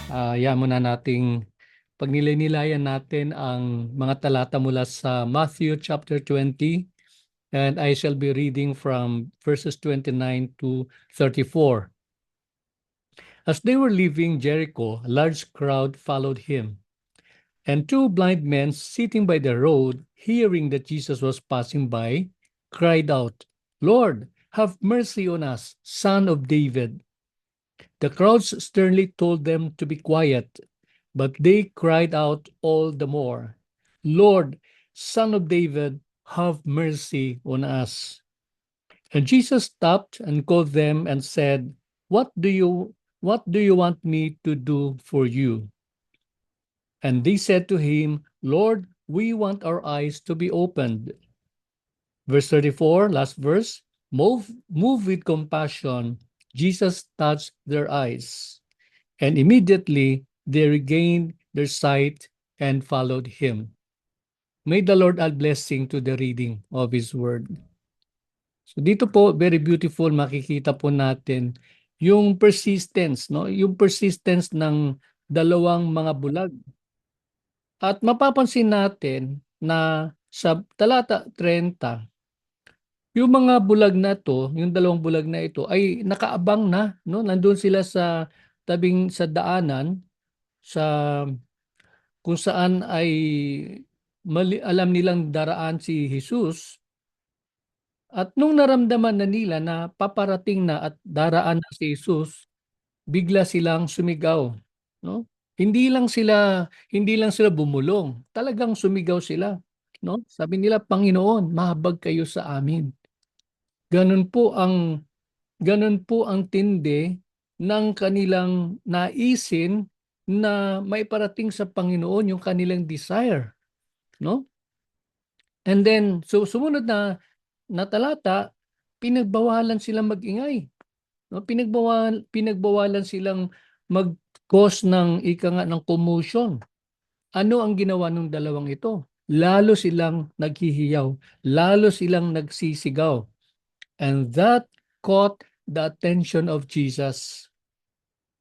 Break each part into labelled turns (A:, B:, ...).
A: Hayaan muna nating pagnilay-nilayan natin ang mga talata mula sa Matthew chapter 20, and I shall be reading from verses 29 to 34. As they were leaving Jericho, a large crowd followed him, and two blind men sitting by the road, hearing that Jesus was passing by, cried out, "Lord, have mercy on us, Son of David." The crowds sternly told them to be quiet, but they cried out all the more, "Lord, Son of David, have mercy on us." And Jesus stopped and called them and said, What do you want me to do for you?" And they said to him, "Lord, we want our eyes to be opened." Verse 34, last verse. Moved with compassion, Jesus touched their eyes, and immediately they regained their sight and followed him. May the Lord add blessing to the reading of His Word. So dito po, very beautiful, makikita po natin yung persistence, no? Yung persistence ng dalawang mga bulag. At mapapansin natin na sa talata 30, yung mga bulag na to, yung dalawang bulag na ito ay nakaabang na, no? Nandun sila sa tabing sa daanan sa kung saan ay alam nilang daraan si Jesus, at nung naramdaman na nila na paparating na at daraan na si Jesus, bigla silang sumigaw, no? Hindi lang sila bumulong, talagang sumigaw sila, no? Sabi nila, "Panginoon, mahabag kayo sa amin." Ganun po ang ganun po ang tindi ng kanilang naisin na maiparating sa Panginoon yung kanilang desire, no? And then, so sumunod na talata, pinagbawalan silang mag-ingay, no? Pinagbawalan silang mag-cause ng ika nga ng commotion. Ano ang ginawa ng dalawang ito? Lalo silang naghihiyaw, lalo silang nagsisigaw. And that caught the attention of Jesus.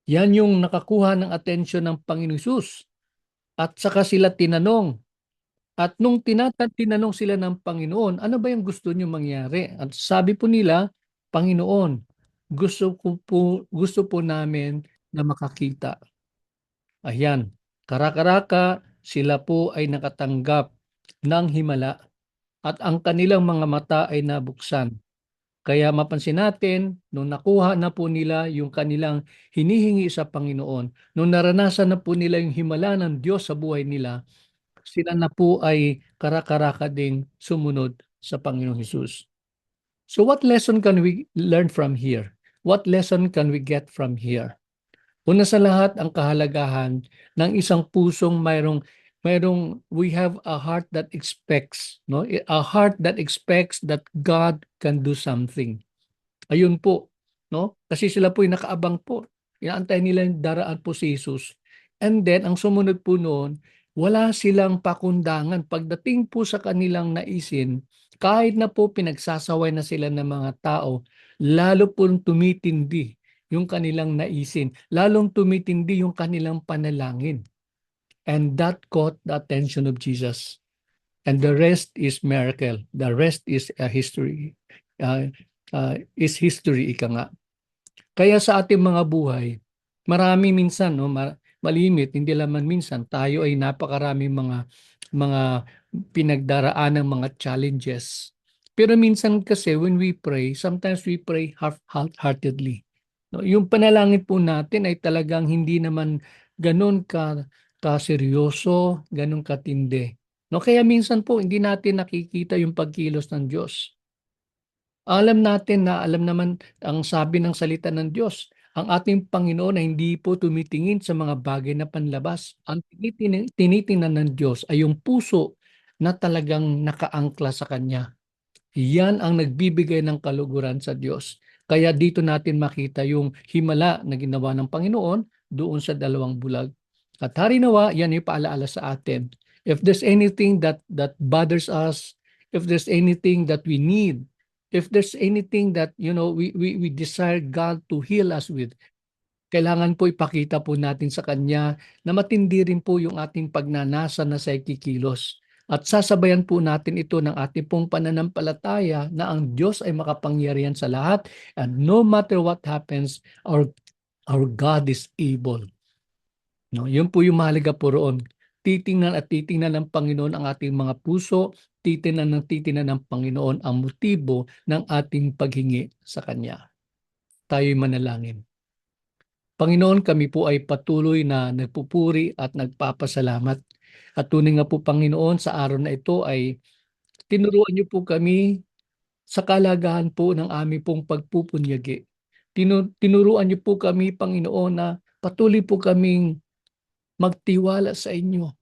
A: Yan yung nakakuha ng attention ng Panginoon Hesus. At saka sila tinanong. At nung tinanong sila ng Panginoon, ano ba yung gusto niyo mangyari? At sabi po nila, "Panginoon, gusto po namin na makakita." Ayan, karakaraka, sila po ay nakatanggap ng himala at ang kanilang mga mata ay nabuksan. Kaya mapansin natin, nung nakuha na po nila yung kanilang hinihingi sa Panginoon, nung naranasan na po nila yung himala ng Diyos sa buhay nila, sila na po ay karakaraka ding sumunod sa Panginoong Hesus. So what lesson can we learn from here? What lesson can we get from here? Una sa lahat, ang kahalagahan ng isang pusong we have a heart that expects, no? A heart that expects that God can do something. Ayun po, no? Kasi sila po ay nakaabang po. Inaantay nila yung daraan po si Jesus. And then, ang sumunod po noon, wala silang pakundangan. Pagdating po sa kanilang naisin, kahit na po pinagsasaway na sila ng mga tao, lalo pong tumitindi yung kanilang naisin. Lalong tumitindi yung kanilang panalangin. And that caught the attention of Jesus. And the rest is miracle. The rest is a history. Is history, ika nga. Kaya sa ating mga buhay, marami minsan, no, malimit, hindi lamang minsan, tayo ay napakaraming mga pinagdaraan ng mga challenges. Pero minsan kasi when we pray, sometimes we pray half-heartedly. No, yung panalangin po natin ay talagang hindi naman ganun kaseryoso, ganun katindi. No, kaya minsan po hindi natin nakikita yung pagkilos ng Diyos. Alam natin na alam naman ang sabi ng salita ng Diyos, ang ating Panginoon ay hindi po tumitingin sa mga bagay na panlabas. Ang tinitingnan ng Diyos ay yung puso na talagang nakaangkla sa Kanya. Yan ang nagbibigay ng kaluguran sa Diyos. Kaya dito natin makita yung himala na ginawa ng Panginoon doon sa dalawang bulag. At harinawa, yan ay paalaala sa atin. If there's anything that bothers us, if there's anything that we need, if there's anything that we desire God to heal us with, Kailangan po ipakita po natin sa Kanya na matindi rin po yung ating pagnanasa na sa kikilos. At sasabayan po natin ito ng ating pong pananampalataya na ang Diyos ay makapangyarihan sa lahat, and no matter what happens, our God is able. No, yun po yung mahalaga po roon. Titingnan at titingnan ng Panginoon ang ating mga puso, titingnan ng Panginoon ang motibo ng ating paghingi sa Kanya. Tayo'y manalangin. Panginoon, kami po ay patuloy na nagpupuri at nagpapasalamat. At tunay nga po, Panginoon, sa araw na ito ay tinuruan niyo po kami sa kalagahan po ng aming pong pagpupunyagi. Tinuruan niyo po kami, Panginoon, na patuloy po kaming magtiwala sa inyo.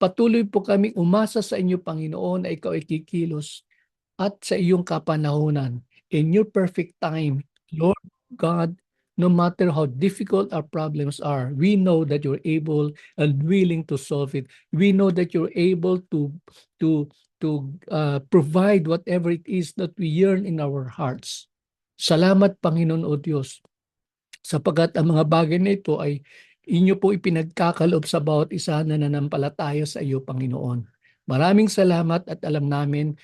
A: Patuloy po kaming umasa sa inyo, Panginoon, na ikaw ay kikilos at sa iyong kapanahunan. In your perfect time, Lord God, no matter how difficult our problems are, we know that you're able and willing to solve it. We know that you're able to provide whatever it is that we yearn in our hearts. Salamat, Panginoon o Diyos, sapagat ang mga bagay na ito ay inyo po ipinagkakaloob sa bawat isa na nanampalataya sa iyo, Panginoon. Maraming salamat, at alam namin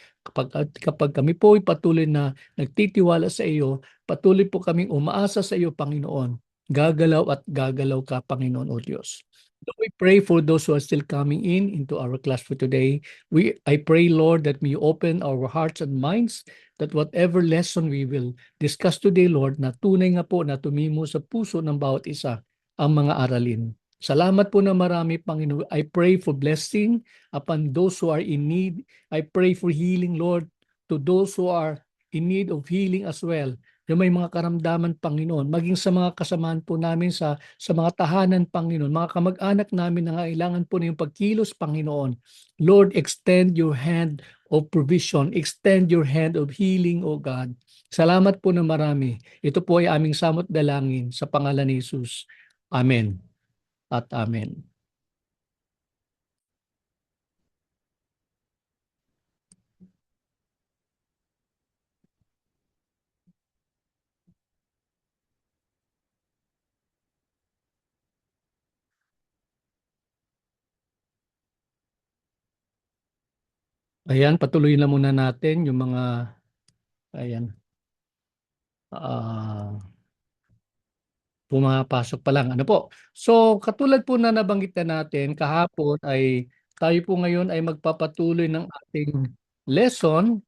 A: kapag kami po ay patuloy na nagtitiwala sa iyo, patuloy po kaming umaasa sa iyo, Panginoon. Gagalaw at gagalaw ka, Panginoon o Diyos. So we pray for those who are still coming in into our class for today. I pray, Lord, that may you open our hearts and minds, that whatever lesson we will discuss today, Lord, na tunay nga po na tumimo sa puso ng bawat isa ang mga aralin. Salamat po na marami, Panginoon. I pray for blessing upon those who are in need. I pray for healing, Lord, to those who are in need of healing as well. Yung may mga karamdaman, Panginoon, maging sa mga kasamahan po namin sa mga tahanan, Panginoon, mga kamag-anak namin na kailangan po na yung pagkilos, Panginoon. Lord, extend your hand of provision, extend your hand of healing, O God. Salamat po na marami. Ito po ay aming samot dalangin sa pangalan ni Jesus. Amen at amen. Ayan, patuloy na muna natin yung mga, ayan, pumapasok pa lang. Ano po? So, katulad po na nabanggit na natin kahapon, ay tayo po ngayon ay magpapatuloy ng ating lesson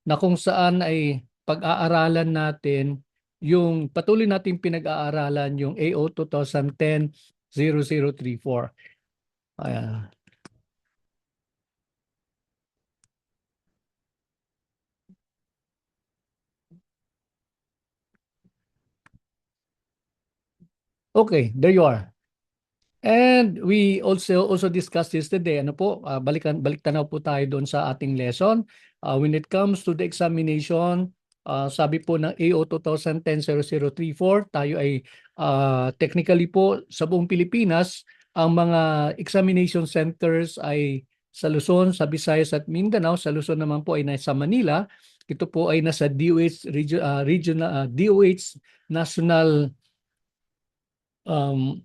A: na kung saan ay pag-aaralan natin yung patuloy nating pinag-aaralan yung AO 2010-0034. Ayan. Okay, there you are. And we also discussed yesterday, ano po, balik tanaw po tayo doon sa ating lesson. When it comes to the examination, sabi po ng AO 2010-0034, tayo ay technically po sa buong Pilipinas, ang mga examination centers ay sa Luzon, sa Visayas at Mindanao. Sa Luzon naman po ay nasa Manila. Ito po ay nasa DOH regional DOH National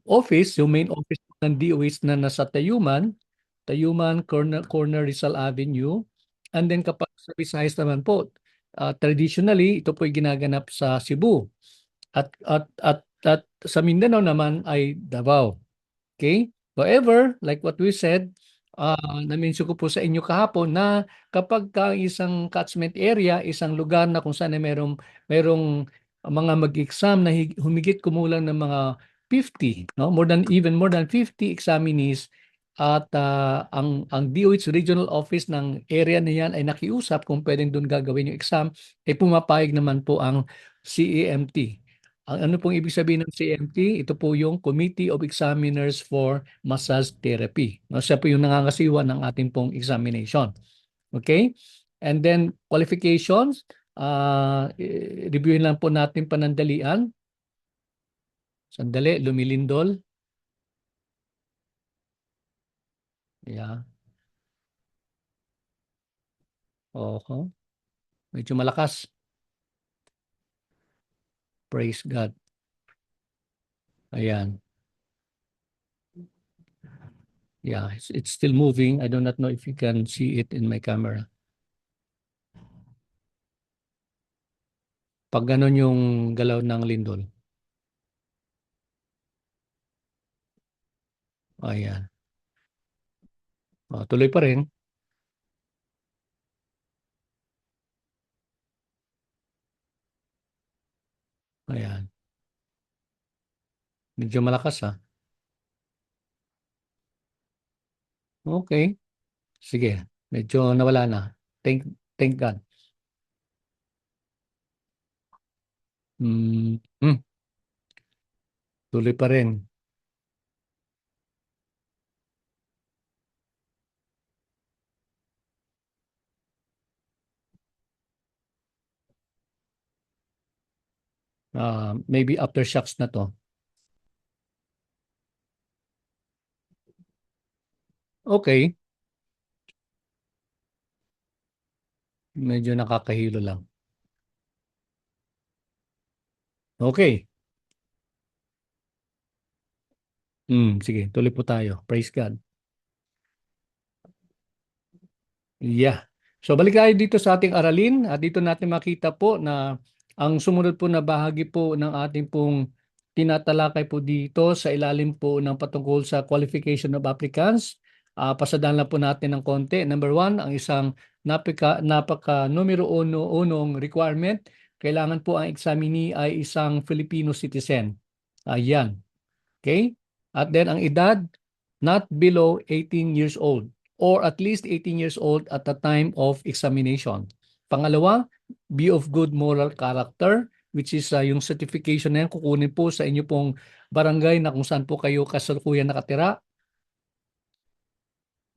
A: office, yung main office ng DOH na nasa Tayuman Corner Rizal Avenue. And then kapag sa Visayas naman po, traditionally ito po ay ginaganap sa Cebu. At sa Mindanao naman ay Davao. Okay? However, like what we said, na-mention ko po sa inyo kahapon na kapag ka isang catchment area, isang lugar na kung saan ay merong mga mag-exam na humigit kumulang ng mga 50, no? More than 50 examinees, at ang DOH Regional Office ng area na yan ay nakiusap kung pwedeng doon gagawin yung exam, ay pumapayag naman po ang CEMT. Ang ano pong ibig sabihin ng CMT? Ito po yung Committee of Examiners for Massage Therapy. No, siya po yung nangangasiwa ng ating pong examination. Okay? And then qualifications, reviewin lang po natin panandalian. Sandali, lumilindol. Yeah. Oho. Medyo malakas. Praise God. Ayan. Yeah, it's still moving. I do not know if you can see it in my camera. Pag ganun yung galaw ng lindol. Ayan. Tuloy pa rin. Ayan. Medyo malakas ha. Okay. Sige. Medyo nawala na. Thank God. Mm, tuloy pa rin. Maybe aftershocks na to. Okay. Medyo nakakahilo lang. Okay. Sige, tuloy po tayo. Praise God. Yeah. So balik tayo dito sa ating aralin at dito natin makita po na ang sumunod po na bahagi po ng ating pong tinatalakay po dito sa ilalim po ng patungkol sa qualification of applicants. Pasadaan lang po natin ng konti. Number one, ang isang napaka numero unong requirement, kailangan po ang examinee ay isang Filipino citizen. Ayan. Okay? At then ang edad, not below 18 years old or at least 18 years old at the time of examination. Pangalawa, be of good moral character, which is yung certification na yan kukunin po sa inyo pong barangay na kung saan po kayo kasalukuyan nakatira.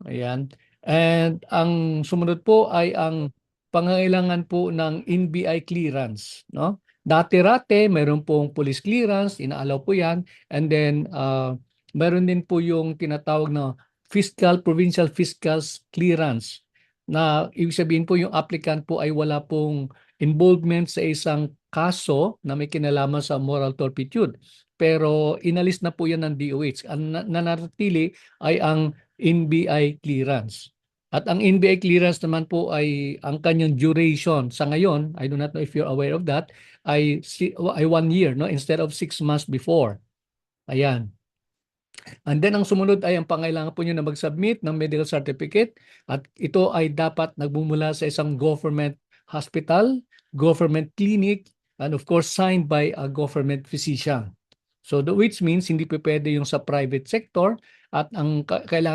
A: Ayan. And ang sumunod po ay ang pangangailangan po ng NBI clearance, no? Dati-rate, meron pong police clearance, inaalaw po 'yan. And then meron din po yung tinatawag na provincial fiscal clearance na ibig sabihin po yung applicant po ay wala pong involvement sa isang kaso na may kinalaman sa moral turpitude. Pero inalis na po yan ng DOH. Ang nananatili ay ang NBI clearance. At ang NBI clearance naman po ay ang kanyang duration sa ngayon, I do not know if you're aware of that, ay 1 year, no, instead of 6 months before. Ayan. And then ang sumunod ay ang pangailangan po nyo na mag-submit ng medical certificate at ito ay dapat nagbumula sa isang government hospital, government clinic, and of course signed by a government physician. So which means hindi po pwede yung sa private sector at ang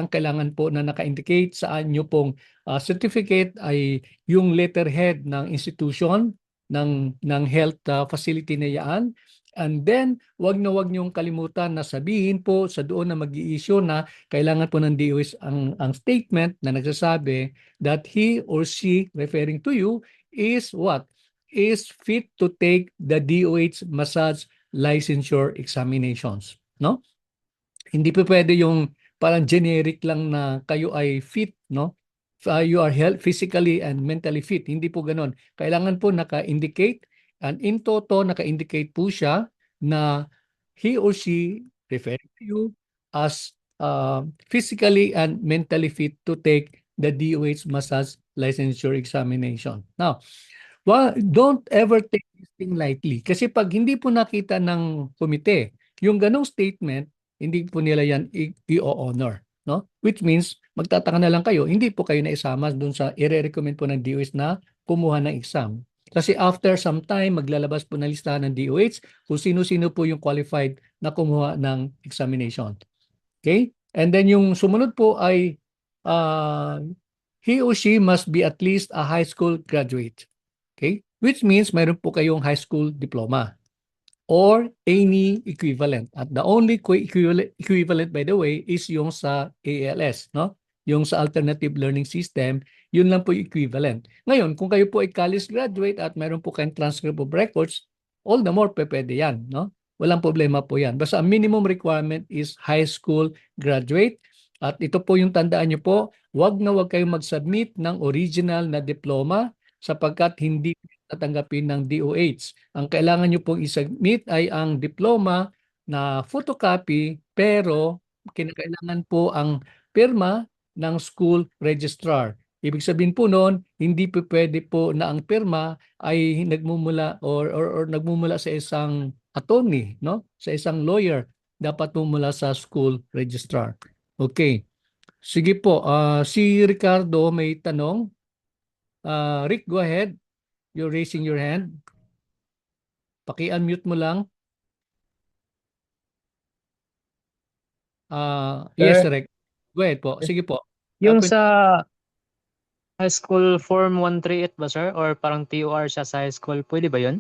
A: kailangan po na naka-indicate sa anyo pong certificate ay yung letterhead ng institution ng health facility na yan. And then, wag na wag niyong kalimutan na sabihin po sa doon na mag-i-issue na kailangan po ng DOS ang statement na nagsasabi that he or she referring to you is what? Is fit to take the DOH massage licensure examinations, no? Hindi po pwede yung parang generic lang na kayo ay fit, no? You are physically and mentally fit. Hindi po ganoon. Kailangan po naka-indicate and in toto naka-indicate po siya na he or she referring to you as physically and mentally fit to take the DOH massage licensure examination. Now, don't ever take this thing lightly. Kasi pag hindi po nakita ng komite, yung ganong statement, hindi po nila yan i-honor. No? Which means, magtataka na lang kayo, hindi po kayo naisama dun sa i-recommend po ng DOH na kumuha ng exam. Kasi after some time, maglalabas po na listahan ng DOH kung sino-sino po yung qualified na kumuha ng examination. Okay? And then yung sumunod po ay he or she must be at least a high school graduate. Okay? Which means mayroon po kayong high school diploma or any equivalent. At the only equivalent by the way is yung sa ALS, no? Yung sa Alternative Learning System, yun lang po yung equivalent. Ngayon, kung kayo po ay college graduate at mayroon po kayong transcript of records, all the more pwede yan, no? Walang problema po yan. Basta ang minimum requirement is high school graduate. At ito po yung tandaan nyo po, wag na wag kayong mag-submit ng original na diploma sapagkat hindi tatanggapin ng DOH. Ang kailangan nyo pong i-submit ay ang diploma na photocopy pero kinakailangan po ang pirma ng school registrar. Ibig sabihin po noon, hindi po pwede po na ang pirma ay nagmumula or nagmumula sa isang attorney, no? Sa isang lawyer, dapat po mula sa school registrar. Okay. Sige po, si Ricardo may tanong. Rick, go ahead. You're raising your hand. Paki-unmute mo lang. Yes,
B: Sir,
A: Rick. Go ahead po. Sige po.
B: yung
A: Kwento.
B: sa high school form 138 ba sir? Or parang TOR siya sa high school? Pwede ba yun?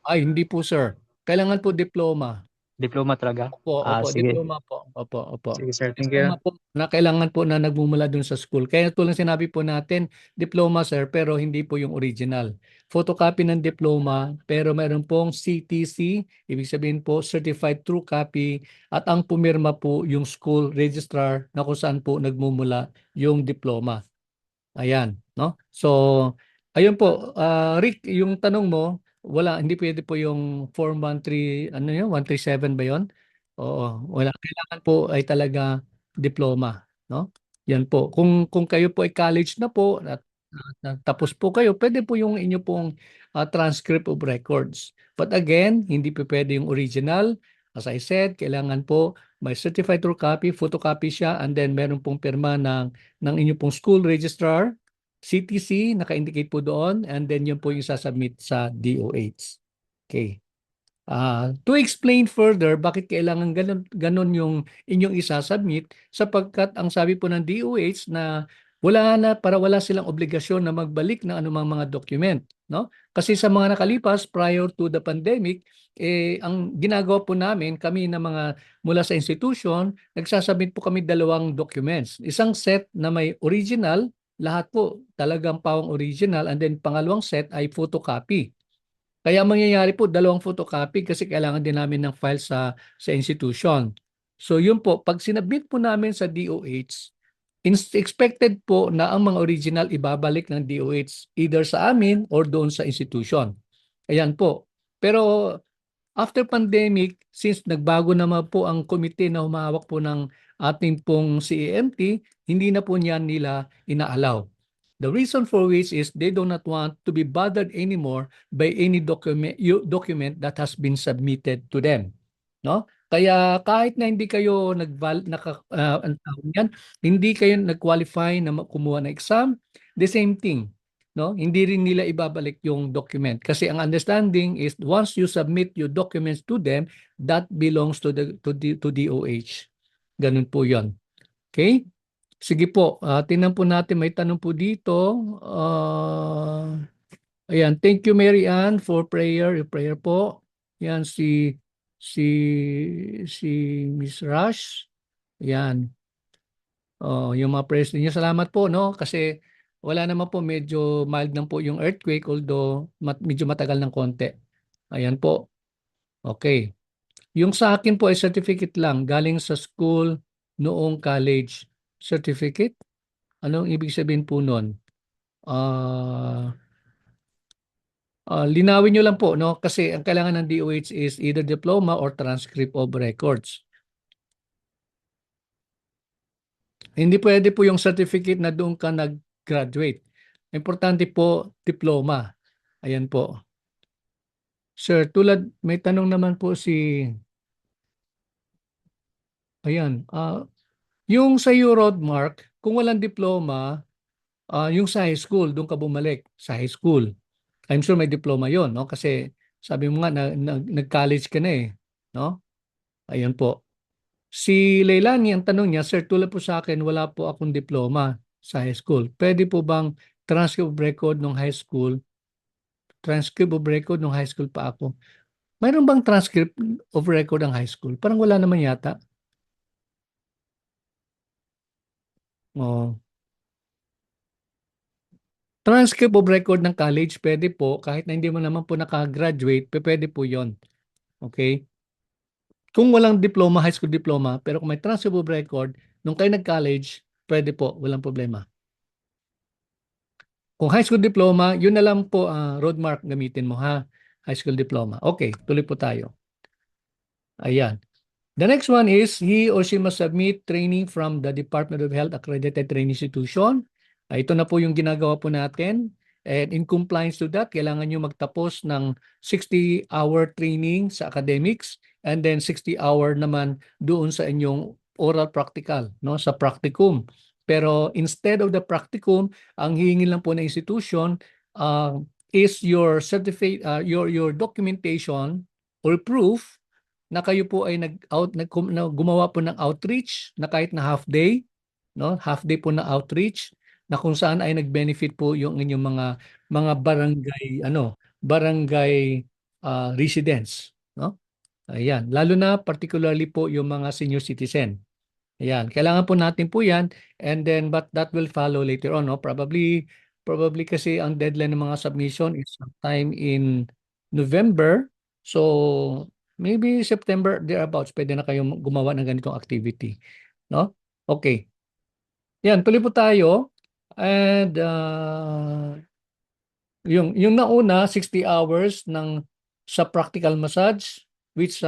A: Ay, hindi po, sir. Kailangan po diploma.
B: Diploma talaga?
A: Opo,
B: Ah,
A: opo,
B: sige.
A: diploma po. Opo, opo.
B: Sige sir, thank you.
A: Diploma po na kailangan po na nagmumula dun sa school. Kaya tulad sinabi po natin, diploma, sir, pero hindi po yung original. Photocopy ng diploma, pero meron pong CTC, ibig sabihin po Certified True Copy, at ang pumirma po yung school registrar na kung saan po nagmumula yung diploma. Ayan, no? So, ayun po, Rick, yung tanong mo, wala, hindi pwede po yung Form 13, ano yun, 137 ba yun? Oo, wala. Kailangan po ay talaga diploma, no? Yan po. Kung kayo po ay college na po at tapos po kayo, pwede po yung inyo pong transcript of records. But again, hindi po pwede yung original. As I said, kailangan po may certified true copy, photocopy siya, and then meron pong pirma ng inyong pong school registrar, CTC, naka-indicate po doon, and then yun po yung sasubmit sa DOH. Okay. To explain further, bakit kailangan ganun yung inyong isasubmit, sapagkat ang sabi po ng DOH na wala na, para wala silang obligasyon na magbalik ng anumang mga document, no? Kasi sa mga nakalipas prior to the pandemic, ang ginagawa po namin, kami na mga mula sa institution, nagsasubmit po kami dalawang documents. Isang set na may original, lahat po talagang pawang original, and then pangalawang set ay photocopy. Kaya ang mangyayari po, dalawang photocopy kasi kailangan din namin ng file sa institution. So yun po, pag sinabit po namin sa DOH, expected po na ang mga original ibabalik ng DOH either sa amin or doon sa institution. Ayan po. Pero after pandemic, since nagbago naman po ang komite na humahawak po ng ating pong CAMT, hindi na po niyan nila inaalaw. The reason for which is they do not want to be bothered anymore by any document that has been submitted to them. No? Kaya kahit na hindi kayo ang tawag niyan, hindi kayo nag-qualify na kumuha ng exam, the same thing, no? Hindi rin nila ibabalik yung document kasi ang understanding is once you submit your documents to them, that belongs to DOH. Ganun po 'yon. Okay? Sige po, tingnan po natin, may tanong po dito. Ayan, thank you Mary Ann for prayer. Your prayer po. Yan si si Miss Rush. Yan. Oh, yung mga prayers niyo. Salamat po, no? Kasi wala naman po, medyo mild lang po yung earthquake, although medyo matagal ng konti. Ayan po. Okay. Yung sa akin po ay certificate lang, galing sa school noong college. Certificate? Anong ibig sabihin po nun? Ah, linawin nyo lang po, no? Kasi ang kailangan ng DOH is either diploma or transcript of records. Hindi pwede po yung certificate na doon ka nag-graduate. Importante po, diploma. Ayan po. Sir, may tanong naman po si, ayan, yung sa Roadmark, kung walang diploma, yung sa high school, doon ka bumalik sa high school. I'm sure may diploma yon, no? Kasi sabi mo nga, nag-college ka na eh, no? Ayan po. Si Leilani, ang tanong niya, Sir, tulad po sa akin, wala po akong diploma sa high school. Pwede po bang transcript of record ng high school, transcript of record ng high school pa ako? Mayroon bang transcript of record ng high school? Parang wala naman yata. Oh. Transcript of record ng college, pwede po. Kahit na hindi mo naman po nakagraduate, pwede po yon. Okay? Kung walang diploma, high school diploma, pero kung may transcript of record, nung kayo nag-college, pwede po, walang problema. Kung high school diploma, yun na lang po, roadmark gamitin mo ha. High school diploma. Okay, tuloy po tayo. Ayan. The next one is he or she must submit training from the Department of Health accredited training institution. Ito na po yung ginagawa po natin. And in compliance to that, kailangan nyo magtapos ng 60-hour training sa academics and then 60-hour naman doon sa inyong oral practical, no, sa practicum. Pero instead of the practicum, ang hihingi lang po ng institution is your certificate, your documentation or proof na kayo po ay gumawa po ng outreach na kahit na half day, no? Half day po na outreach na kung saan ay nag-benefit po yung inyong mga barangay barangay residents, no? Ayan, lalo na particularly po yung mga senior citizen. Ayan, kailangan po natin po 'yan and then but that will follow later on, no? Probably kasi ang deadline ng mga submission is sometime in November. So maybe September thereabouts pwede na kayong gumawa ng ganitong activity, no? Okay. Yan, tuloy po tayo. And yung nauna 60 hours ng sa practical massage which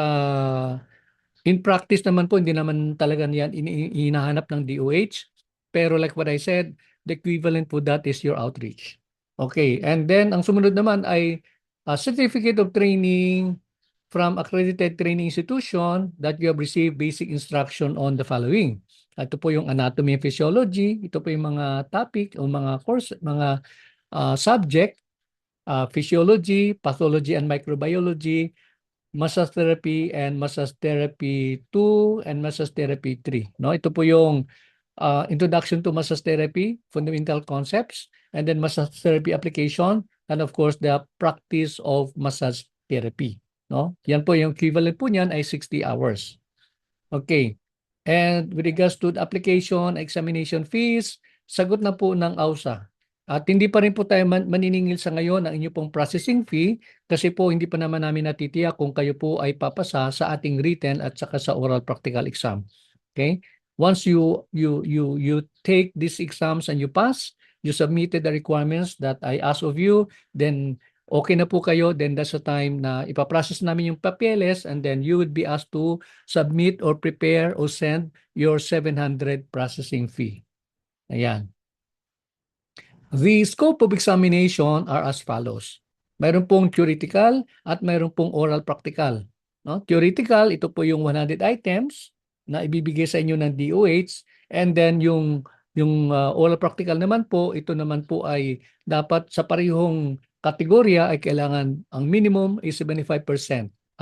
A: in practice naman po, hindi naman talaga yan hinahanap ng DOH. Pero like what I said, the equivalent po that is your outreach. Okay, and then ang sumunod naman ay a certificate of training from accredited training institution that you have received basic instruction on the following. Ito po yung anatomy and physiology, ito po yung mga topic o mga course, mga subject, physiology, pathology and microbiology, massage therapy and massage therapy 2 and massage therapy 3. No, ito po yung introduction to massage therapy, fundamental concepts, and then massage therapy application, and of course the practice of massage therapy. No, yan po yung equivalent po niyan ay 60 hours. Okay. And with regards to the application, examination fees, sagot na po ng AUSA. At hindi pa rin po tayo maniningil sa ngayon ng inyo pong processing fee kasi po hindi pa naman namin natitiyak kung kayo po ay papasa sa ating written at saka sa oral practical exam. Okay? Once you take these exams and you pass, you submitted the requirements that I ask of you, then okay na po kayo, then that's the time na ipaprocess namin yung papeles and then you would be asked to submit or prepare or send your 700 processing fee. Ayan. The scope of examination are as follows. Mayroon pong theoretical at mayroon pong oral practical. No? Theoretical, ito po yung 100 items na ibibigay sa inyo ng DOH and then yung oral practical naman po, ito naman po ay dapat sa parehong kategorya ay kailangan ang minimum is 75%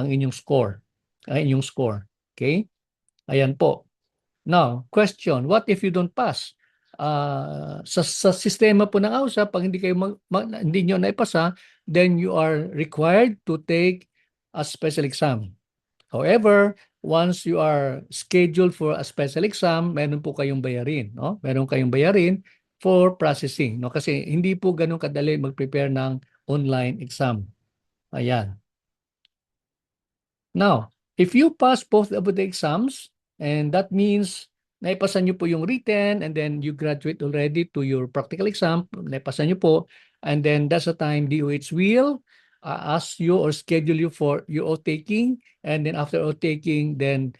A: ang inyong score. Okay? Ayan po. Now, question, what if you don't pass? Sa sistema po ng AUSA, pag hindi kayo hindi nyo naipasa, then you are required to take a special exam. However, once you are scheduled for a special exam, meron po kayong bayarin, no? Meron kayong bayarin for processing, no? Kasi hindi po ganun kadali mag-prepare ng online exam. Ayan. Now, if you pass both of the exams, and that means naipasa nyo po yung written and then you graduate already to your practical exam, naipasa nyo po, and then that's the time DOH will ask you or schedule you for your oath-taking, and then after oath-taking, then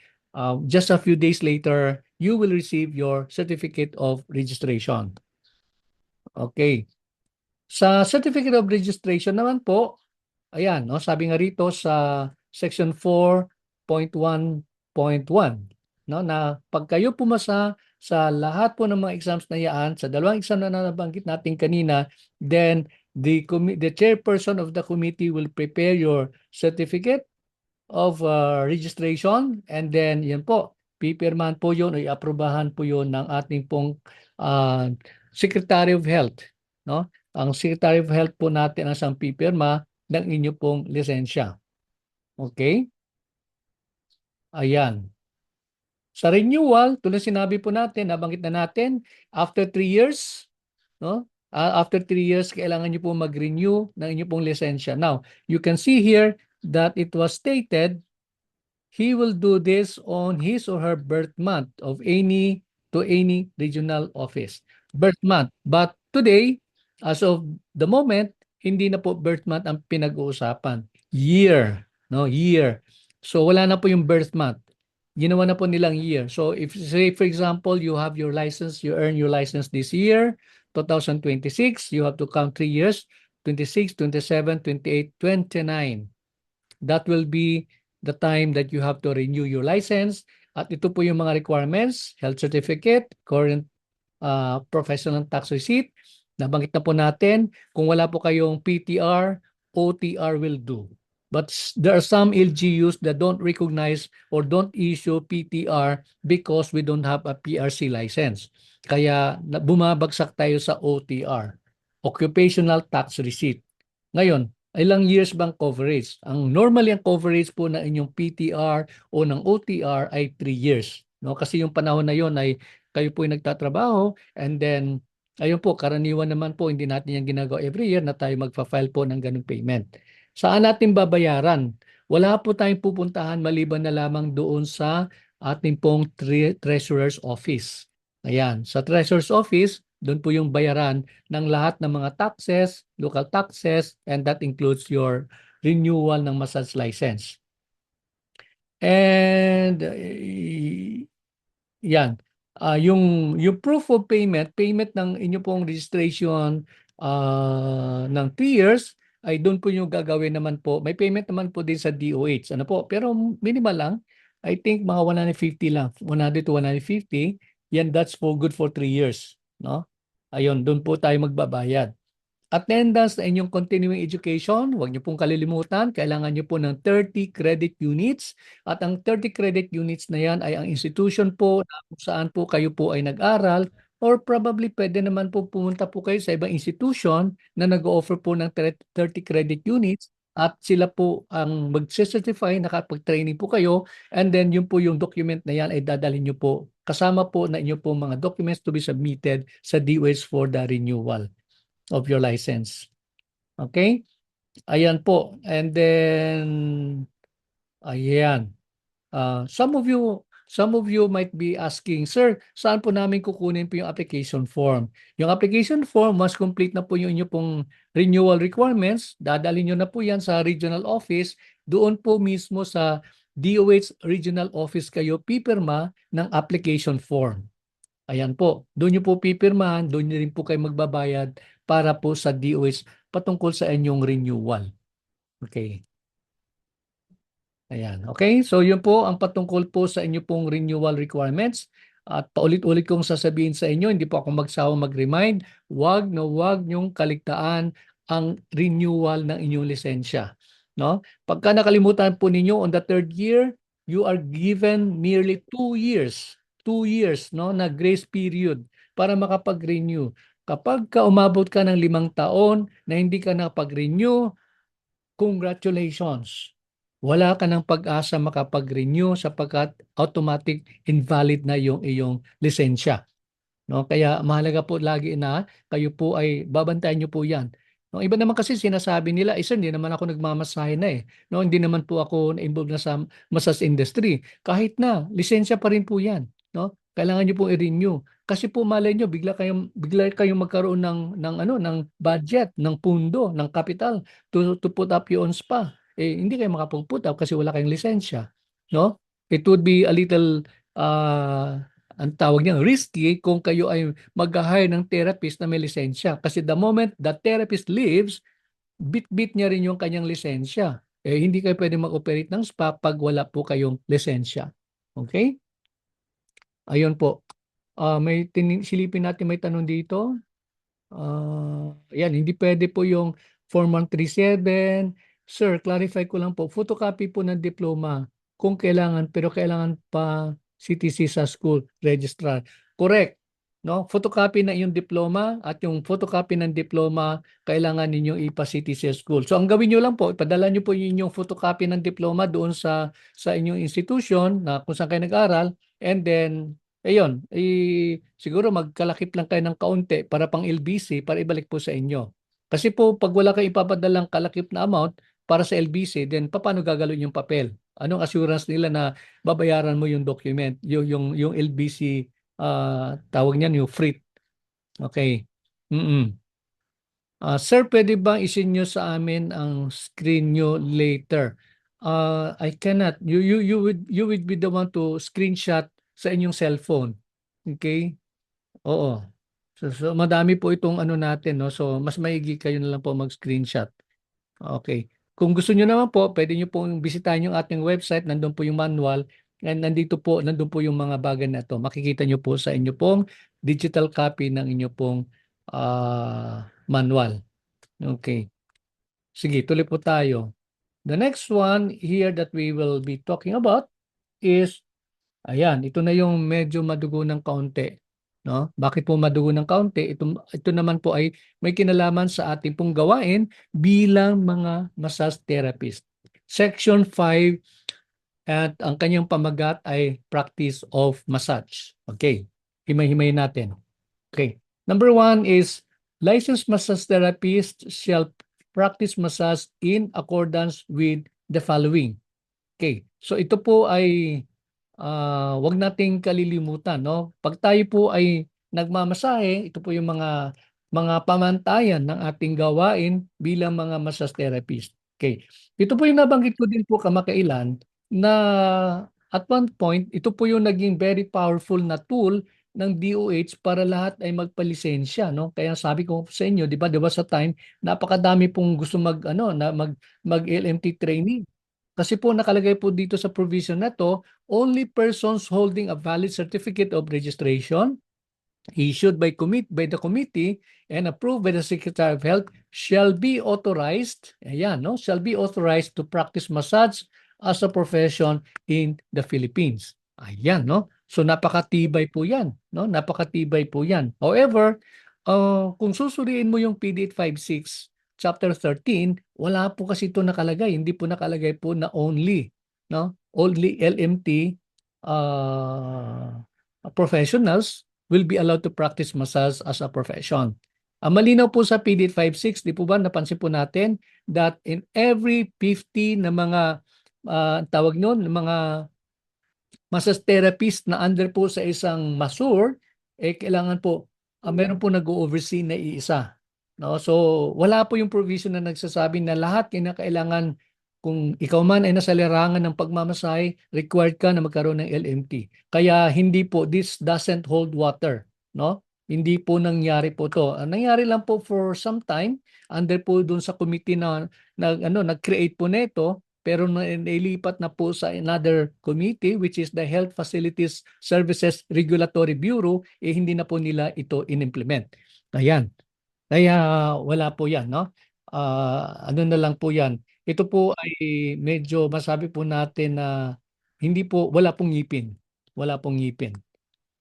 A: just a few days later, you will receive your certificate of registration. Okay. Sa certificate of registration naman po, ayan, no, sabi nga rito sa section 4.1.1, no, na pag kayo pumasa sa lahat po ng mga exams na yan, sa dalawang exam na nabanggit natin kanina, then the chairperson of the committee will prepare your certificate of registration and then yan po, pipirmahan po yun o i-aprobahan po yun ng ating pong Secretary of Health, no? Ang Secretary of Health po natin ang siyang pipirma ng inyo pong lisensya. Okay? Ayan. Sa renewal, tulad sinabi po natin, nabanggit na natin, after 3 years, no? After 3 years, kailangan nyo po mag-renew ng inyo pong lisensya. Now, you can see here that it was stated he will do this on his or her birth month of any regional office. Birth month. But today, as of the moment, hindi na po birth month ang pinag-uusapan. Year. No? Year. So wala na po yung birth month. ginawa na po nilang year. So if say for example, you have your license, you earn your license this year, 2026, you have to count 3 years, 26, 27, 28, 29. That will be the time that you have to renew your license. At ito po yung mga requirements, health certificate, current professional tax receipt. Nabanggit na po natin, kung wala po kayong PTR, OTR will do. But there are some LGUs that don't recognize or don't issue PTR because we don't have a PRC license. Kaya bumabagsak tayo sa OTR, Occupational Tax Receipt. Ngayon, ilang years bang coverage? Normally ang coverage po ng inyong PTR o ng OTR ay 3 years. No? Kasi yung panahon na yon ay kayo po ay nagtatrabaho and then ayun po, karaniwan naman po hindi natin yan ginagawa every year na tayo magfa-file po ng ganung payment. Saan natin babayaran? Wala po tayong pupuntahan maliban na lamang doon sa ating pong Treasurer's Office. Ayan, sa Treasurer's Office, doon po yung bayaran ng lahat ng mga taxes, local taxes, and that includes your renewal ng massage license. And yan. Yung proof of payment, payment ng inyo pong registration ng 2 years, ay doon po yung gagawin naman po. May payment naman po din sa DOH. Ano po? Pero minimal lang. I think mga 150 lang. 100 to 150. Yan, that's for good for 3 years. No? Ayun, doon po tayo magbabayad. Attendance sa inyong continuing education, huwag niyo pong kalilimutan, kailangan niyo po ng 30 credit units at ang 30 credit units na yan ay ang institution po na kung saan po kayo po ay nag-aral or probably pwede naman po pumunta po kayo sa ibang institution na nag-offer po ng 30 credit units at sila po ang mag-certify na kapag-training po kayo and then yun po yung document na yan ay dadalhin niyo po kasama po na inyo po mga documents to be submitted sa DOH for the renewal of your license. Okay? Ayan po. And then, ayan. Some of you might be asking, Sir, saan po namin kukunin po yung application form? Yung application form, mas complete na po yung inyo pong renewal requirements. Dadalhin nyo na po yan sa regional office. Doon po mismo sa DOH regional office kayo pipirma ng application form. Ayan po. Doon nyo po pipirmahan, doon nyo rin po kayo magbabayad para po sa DOH patungkol sa inyong renewal. Okay. Ayan. Okay? So yun po ang patungkol po sa inyo pong renewal requirements. At paulit-ulit kong sasabihin sa inyo, hindi po ako magsawa mag-remind, wag na wag nyong kaligtaan ang renewal ng inyong lisensya. No? Pagka nakalimutan po ninyo on the 3rd year, you are given merely 2 years. 2 years no, na grace period para makapag-renew. Kapag umabot ka ng 5 taon na hindi ka nakapag-renew, congratulations. Wala ka ng pag-asa makapag-renew sapagkat automatic invalid na yung iyong lisensya. No? Kaya mahalaga po lagi na kayo po ay babantayan niyo po yan. No, iba naman kasi sinasabi nila, isa hindi naman ako nagmamasahe na eh. No, hindi naman po ako involved na sa massage industry. Kahit na, lisensya pa rin po yan. No? Kailangan niyo po i-renew. Kasi po malay niyo bigla kayong magkaroon ng budget, ng pundo, ng capital to put up your own spa. Eh hindi kayo makapag-put up kasi wala kayong lisensya. No? It would be a little ang tawag niyan, risky kung kayo ay mag-hire ng therapist na may lisensya. Kasi the moment the therapist leaves, bit-bit niya rin yung kanyang lisensya. Eh, hindi kayo pwede mag-operate ng spa pag wala po kayong lisensya. Okay? Ayun po. Silipin natin may tanong dito. Yan, hindi pwede po yung Form 137. Sir, clarify ko lang po. Photocopy po ng diploma kung kailangan, pero kailangan pa CTC sa school registrar. Correct. No? Photocopy na yung diploma at yung photocopy ng diploma kailangan ninyong ipa-CTC sa school. So ang gawin niyo lang po, ipadala niyo po yung inyong photocopy ng diploma doon sa inyong institution na kung saan kayo nag-aral and then ayun, siguro magkalakip lang kayo ng kaunti para pang LBC para ibalik po sa inyo. Kasi po pag wala kayong ipapadalang kalakip na amount para sa LBC, then paano gagalon yung papel? Anong assurance nila na babayaran mo yung document, yung LBC tawag niyan yung FRIT. Okay. Sir, pwede bang isin nyo sa amin ang screen nyo later? I cannot. You would be the one to screenshot sa inyong cellphone. Okay? Oo. So madami po itong ano natin, no? So mas maigi kayo na lang po mag-screenshot. Okay. Kung gusto niyo naman po, pwede niyo pong bisitahin yung ating website. Nandun po yung manual. And nandun po yung mga bagay na to. Makikita niyo po sa inyo pong digital copy ng inyo pong manual. Okay. Sige, tuloy po tayo. The next one here that we will be talking about is, ayan, ito na yung medyo madugo ng kaunti. No? Bakit po madugo ng kaunti? Ito naman po ay may kinalaman sa ating pong gawain bilang mga massage therapist. Section 5 at ang kanyang pamagat ay practice of massage. Okay, himay-himay natin. Okay, number 1 is licensed massage therapist shall practice massage in accordance with the following. Okay, so ito po ay wag nating kalilimutan, no? Pag tayo po ay nagmamasahe, ito po yung mga pamantayan ng ating gawain bilang mga massage therapist. Okay. Ito po yung nabanggit ko din po kamakailan na at one point, ito po yung naging very powerful na tool ng DOH para lahat ay magpalisensya, no? Kaya sabi ko sa inyo, 'di ba, sa time napakadami pong gusto mag LMT training. Kasi po nakalagay po dito sa provision na to, only persons holding a valid certificate of registration issued by the committee and approved by the Secretary of Health shall be authorized, ayan, no, shall be authorized to practice massage as a profession in the Philippines. Ayan, no? So napakatibay po 'yan, no? Napakatibay po 'yan. However, kung susuriin mo yung PD 856 Chapter 13, wala po kasi ito nakalagay. Hindi po nakalagay po na only, no? Only LMT professionals will be allowed to practice massage as a profession. Ang malinaw po sa PD 856, di po ba napansin po natin that in every 50 na mga tawag noon, mga massage therapist na under po sa isang masseur, kailangan po, meron po nag-oversee na iisa. No? So, wala po yung provision na nagsasabi na lahat kinakailangan kung ikaw man ay nasa larangan ng pagmamasahe, required ka na magkaroon ng LMT. Kaya hindi po, this doesn't hold water. No? Hindi po nangyari po to. Ang nangyari lang po for some time, under po dun sa committee na nag-create po nito, pero nailipat na po sa another committee which is the Health Facilities Services Regulatory Bureau, hindi na po nila ito in-implement. Ayan. Kaya wala po yan, no? Ano na lang po yan. Ito po ay medyo masabi po natin na wala pong ngipin. Wala pong ngipin.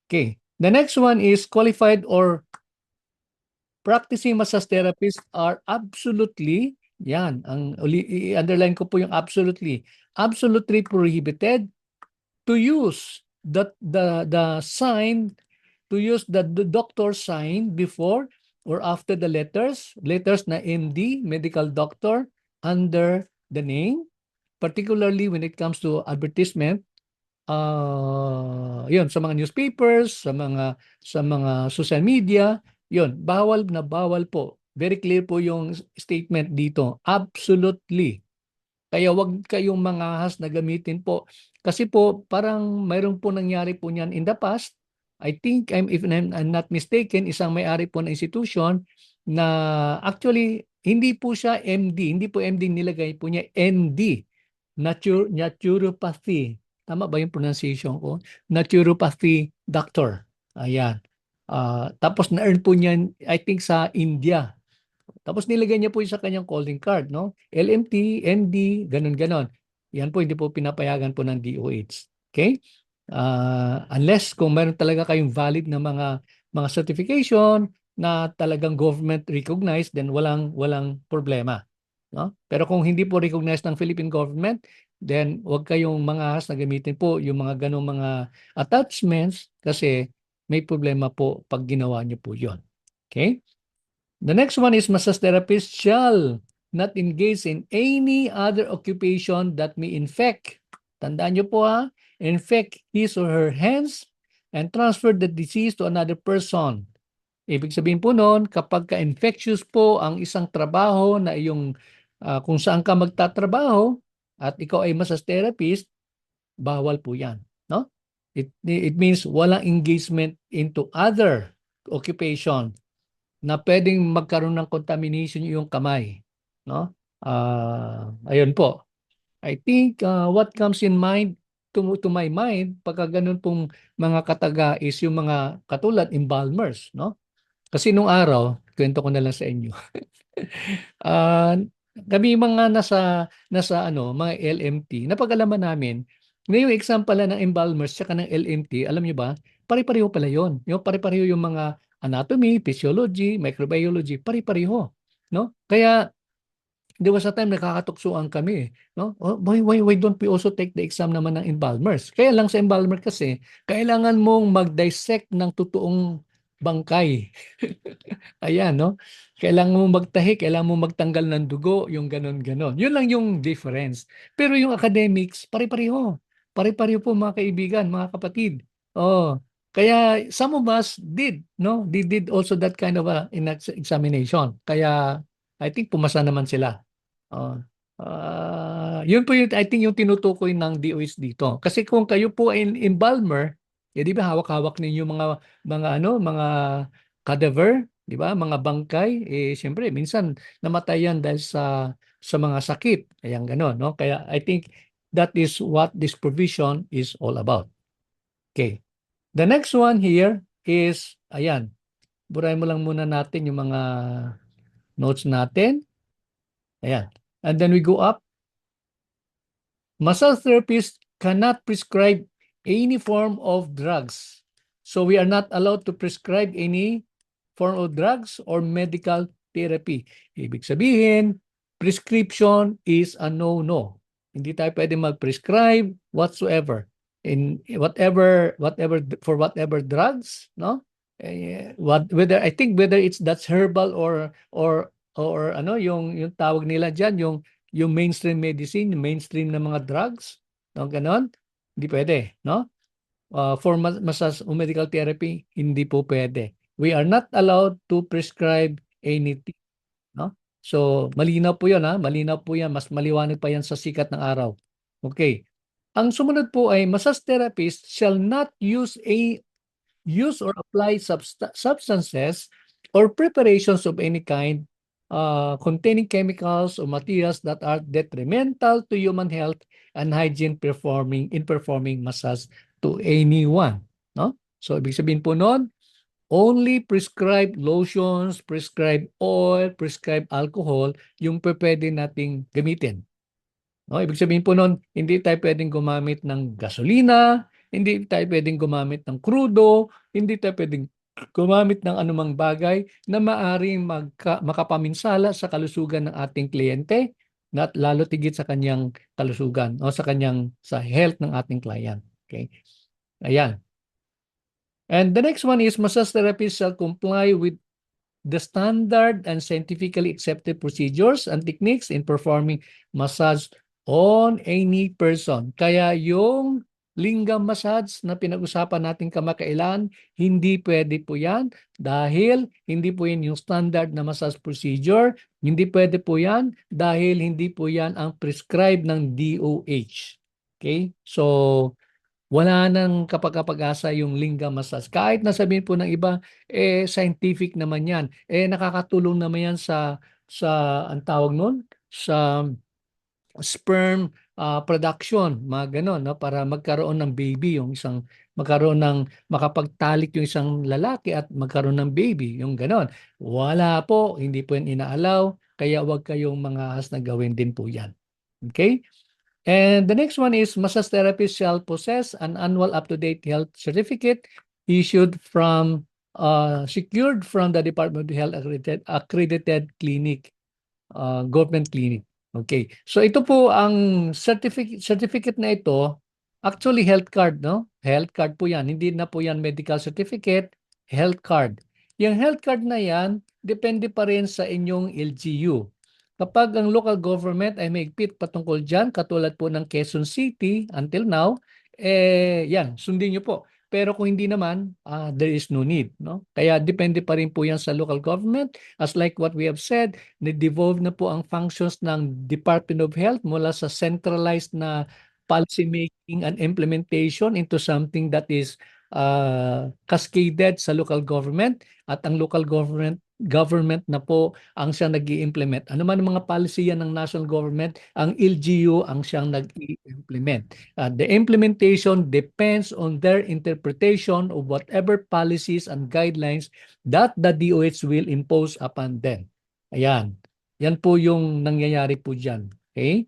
A: Okay. The next one is qualified or practicing massage therapists are absolutely, yan, i-underline ko po yung absolutely prohibited to use the sign, to use the doctor sign before or after the letters na MD, medical doctor, under the name, particularly when it comes to advertisement, yun, sa mga newspapers, sa mga social media, yun, bawal na bawal po. Very clear po yung statement dito. Absolutely. Kaya wag kayong mangahas na gamitin po. Kasi po, parang mayroon po nangyari po niyan in the past. I think, if I'm not mistaken, isang may-ari po na institution na actually, hindi po siya MD. Hindi po MD, nilagay po niya ND. Naturopathy. Tama ba yung pronunciation ko? Naturopathy doctor. Ayan. Tapos na-earn po niyan, I think, sa India. Tapos nilagay niya po yung sa kanyang calling card, no? LMT, ND, ganun-ganon. Yan po, hindi po pinapayagan po ng DOH. Okay? Unless kung meron talaga kayong valid na mga certification na talagang government recognized, then walang problema. No? Pero kung hindi po recognized ng Philippine government, then huwag kayong mangahas na gamitin po yung mga ganong mga attachments kasi may problema po pag ginawa niyo po yon. Okay? The next one is massage therapist shall not engage in any other occupation that may infect. Tandaan niyo po infect his or her hands and transfer the disease to another person. Ibig sabihin po noon, kapag ka-infectious po ang isang trabaho na kung saan ka magtatrabaho, at ikaw ay massage therapist, bawal po yan. No? It means walang engagement into other occupation na pwedeng magkaroon ng contamination yung kamay. No? Ayun po. I think what comes in mind to my mind pagka ganun pong mga kataga is yung mga katulad embalmers, no? Kasi nung araw, kwento ko na lang sa inyo. Ah, kami mga nasa ano, mga LMT, napag-alaman namin na yung exam pala ng embalmers tsaka ng LMT, alam niyo ba, pare-pareho pala yon. Yung pare-pareho yung mga anatomy, physiology, microbiology, pare-pareho, no? Kaya there was a time nakakatuksoan kami, no? Oh, why don't we also take the exam naman ng embalmers? Kaya lang sa embalmer kasi, kailangan mong mag-dissect ng totoong bangkay. Ayan, no? Kailangan mo magtahi, kailangan mo magtanggal ng dugo, yung ganon-ganon. Yun lang yung difference. Pero yung academics, pare-pareho. Pare-pareho po mga kaibigan, mga kapatid. Oh, kaya some of us did, no? They did also that kind of examination. Kaya I think pumasa naman sila. Oh. Yun po yung I think yung tinutukoy ng DOH dito. Kasi kung kayo po ay embalmer, eh di ba hawak-hawak ninyo mga cadaver, di ba? Mga bangkay, eh siyempre minsan namatayan dahil sa mga sakit. Ayan gano'n, no? Kaya I think that is what this provision is all about. Okay. The next one here is, ayan, burahin mo lang muna natin yung mga notes natin. Ayan. And then we go up. Massage therapists cannot prescribe any form of drugs. So we are not allowed to prescribe any form of drugs or medical therapy. Ibig sabihin, prescription is a no-no. Hindi tayo pwede mag-prescribe whatsoever. In whatever drugs, no? Whether I think whether that's herbal or ano yung tawag nila diyan yung mainstream medicine, yung mainstream na mga drugs, no, ganon, hindi pwede, no? For massage o medical therapy, hindi po pwede. We are not allowed to prescribe anything, no? So, malinaw po 'yan, ha? Malinaw po 'yan, mas maliwanag pa 'yan sa sikat ng araw. Okay. Ang sumunod po ay massage therapist shall not use or apply substances or preparations of any kind containing chemicals or materials that are detrimental to human health and hygiene performing massage to anyone. No? So, ibig sabihin po noon, only prescribed lotions, prescribed oil, prescribed alcohol yung pwede nating gamitin. No, ibig sabihin po noon, hindi tayo pwedeng gumamit ng gasolina, hindi tayo pwedeng gumamit ng krudo, hindi tayo pwedeng gumamit ng anumang bagay na maaring makapaminsala sa kalusugan ng ating kliyente at lalo tigit sa kanyang kalusugan o sa health ng ating client. Okay? Ayan. And the next one is massage therapist shall comply with the standard and scientifically accepted procedures and techniques in performing massage on any person. Kaya yung lingam massage na pinag-usapan natin kamakailan, hindi pwede po yan dahil hindi po yan yung standard na massage procedure. Hindi pwede po yan dahil hindi po yan ang prescribed ng DOH. Okay? So, wala nang kapag-asa yung lingam massage. Kahit na sabihin po ng iba, scientific naman yan. Nakakatulong naman yan sa ang tawag nun, sa sperm production, mga ganon, no? Para magkaroon ng baby, makapagtalik yung isang lalaki at magkaroon ng baby, yung ganon. Wala po, hindi po yan inaalaw, kaya wag kayong mga ahas na gawin din po yan. Okay? And the next one is massage therapist shall possess an annual up-to-date health certificate secured from the Department of Health accredited clinic, government clinic. Okay. So ito po ang certificate na ito, actually health card, no? Health card po 'yan. Hindi na po 'yan medical certificate, health card. Yung health card na 'yan, depende pa rin sa inyong LGU. Kapag ang local government ay mahigpit patungkol dyan, katulad po ng Quezon City until now, yan, sundin nyo po. pero kung hindi naman, there is no need, no? Kaya depende pa rin po yan sa local government. As like what we have said, na-devolve na po ang functions ng Department of Health mula sa centralized na policy making and implementation into something that is cascaded sa local government, at ang local government na po ang siyang nag-i-implement. Ano man ang mga policy yan ng national government, ang LGU ang siyang nag-i-implement. The implementation depends on their interpretation of whatever policies and guidelines that the DOH will impose upon them. Ayan. Yan po yung nangyayari po dyan. Okay?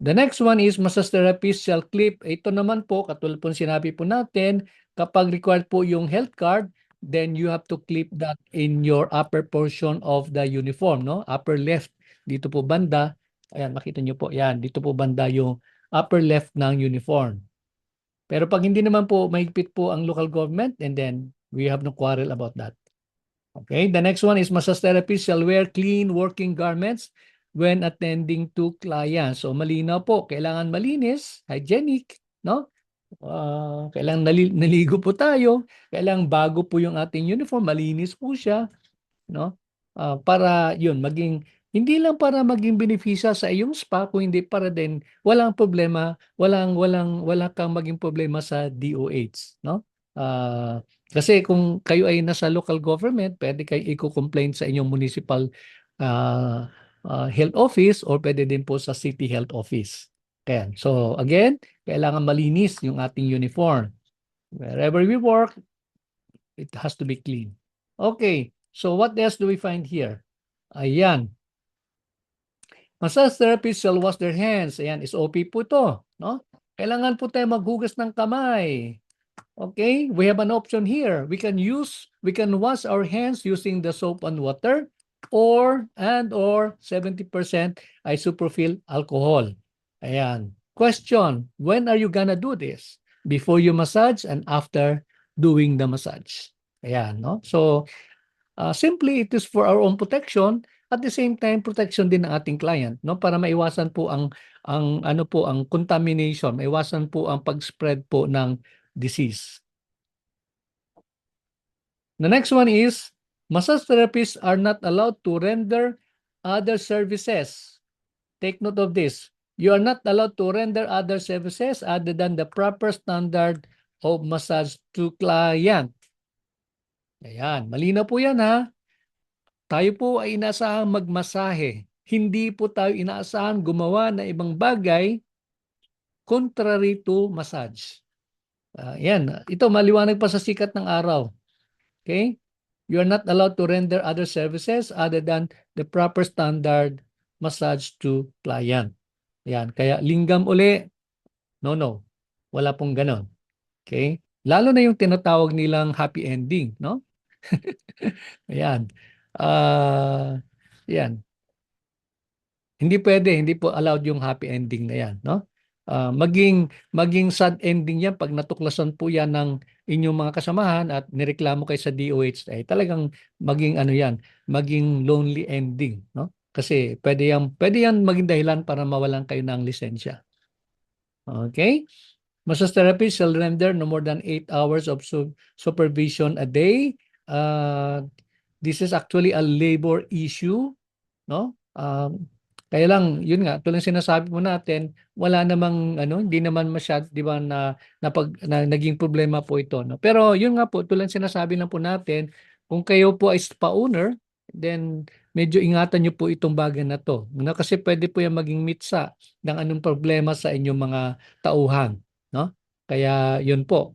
A: The next one is massage therapist shall clip. Ito naman po, katulad po sinabi po natin, kapag required po yung health card, then you have to clip that in your upper portion of the uniform, no? Upper left, dito po banda. Ayan, makita nyo po. Ayan, dito po banda yung upper left ng uniform. Pero pag hindi naman po mahigpit po ang local government, and then we have no quarrel about that. Okay, the next one is massage therapist shall wear clean working garments when attending to clients. So malinaw po, kailangan malinis, hygienic, no? Kailangan naligo po tayo, kailangan bago po yung ating uniform, malinis po siya, no? Para yun maging hindi lang para maging benepisya sa iyong spa, kung hindi para din walang problema, wala kang maging problema sa DOH, no? Kasi kung kayo ay nasa local government, pwede kayo i-complain sa inyong municipal health office, or pwede din po sa city health office. Kaya, so again, kailangan malinis yung ating uniform. Wherever we work, it has to be clean. Okay, so what else do we find here? Ayan. Massage therapist shall wash their hands. Ayan, SOP po to, no? Kailangan po tayo maghugas ng kamay. Okay, we have an option here. We can wash our hands using the soap and water, or 70% isopropyl alcohol. Ayan. Question, when are you gonna do this? Before you massage and after doing the massage. Ayan, no? So, simply it is for our own protection, at the same time protection din ng ating client, no? Para maiwasan po ang contamination, maiwasan po ang pag-spread po ng disease. The next one is massage therapists are not allowed to render other services. Take note of this. You are not allowed to render other services other than the proper standard of massage to client. Ayan, malinaw po yan ha. Tayo po ay inaasahang magmasahe. Hindi po tayo inaasahan gumawa ng ibang bagay contrary to massage. Yan, ito maliwanag pa sa sikat ng araw. Okay? You are not allowed to render other services other than the proper standard massage to client. Yan, kaya linggam uli, no. Wala pong ganon. Okay? Lalo na yung tinatawag nilang happy ending, no? Ayan. Yan. Hindi pwede, hindi po allowed yung happy ending na yan, no? Maging sad ending yan pag natuklasan po yan ng inyong mga kasamahan at nireklamo kayo sa DOH, ay talagang maging maging lonely ending, no? Kasi pwede yan maging dahilan para mawalan kayo ng lisensya. Okay? Massage therapist shall render no more than 8 hours of supervision a day. This is actually a labor issue, no? Kaya lang, yun nga, tulad sinasabi mo natin, wala namang hindi naman masyad, 'di ba, na naging problema po ito, no? Pero yun nga po, tulad sinasabi lang po natin, kung kayo po ay spa owner, then medyo ingatan niyo po itong bagay na to, no? Kasi pwede po yan maging mitsa ng anong problema sa inyong mga tauhan, no? Kaya yun po.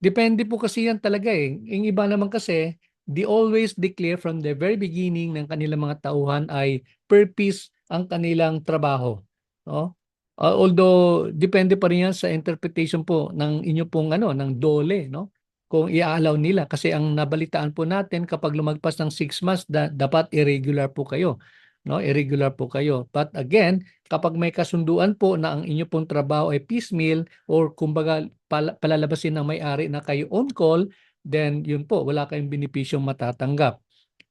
A: Depende po kasi yan talaga eh. Yung iba naman kasi, they always declare from the very beginning ng kanilang mga tauhan ay purpose ang kanilang trabaho. No? Although, depende pa rin yan sa interpretation po ng inyo pong ng dole, no? Kung i-allow nila. Kasi ang nabalitaan po natin, kapag lumagpas ng 6 months, dapat irregular po kayo. No? Irregular po kayo. But again, kapag may kasunduan po na ang inyo pong trabaho ay piecemeal, or kumbaga palalabasin ng may-ari na kayo on call, then yun po, wala kayong benepisyong matatanggap.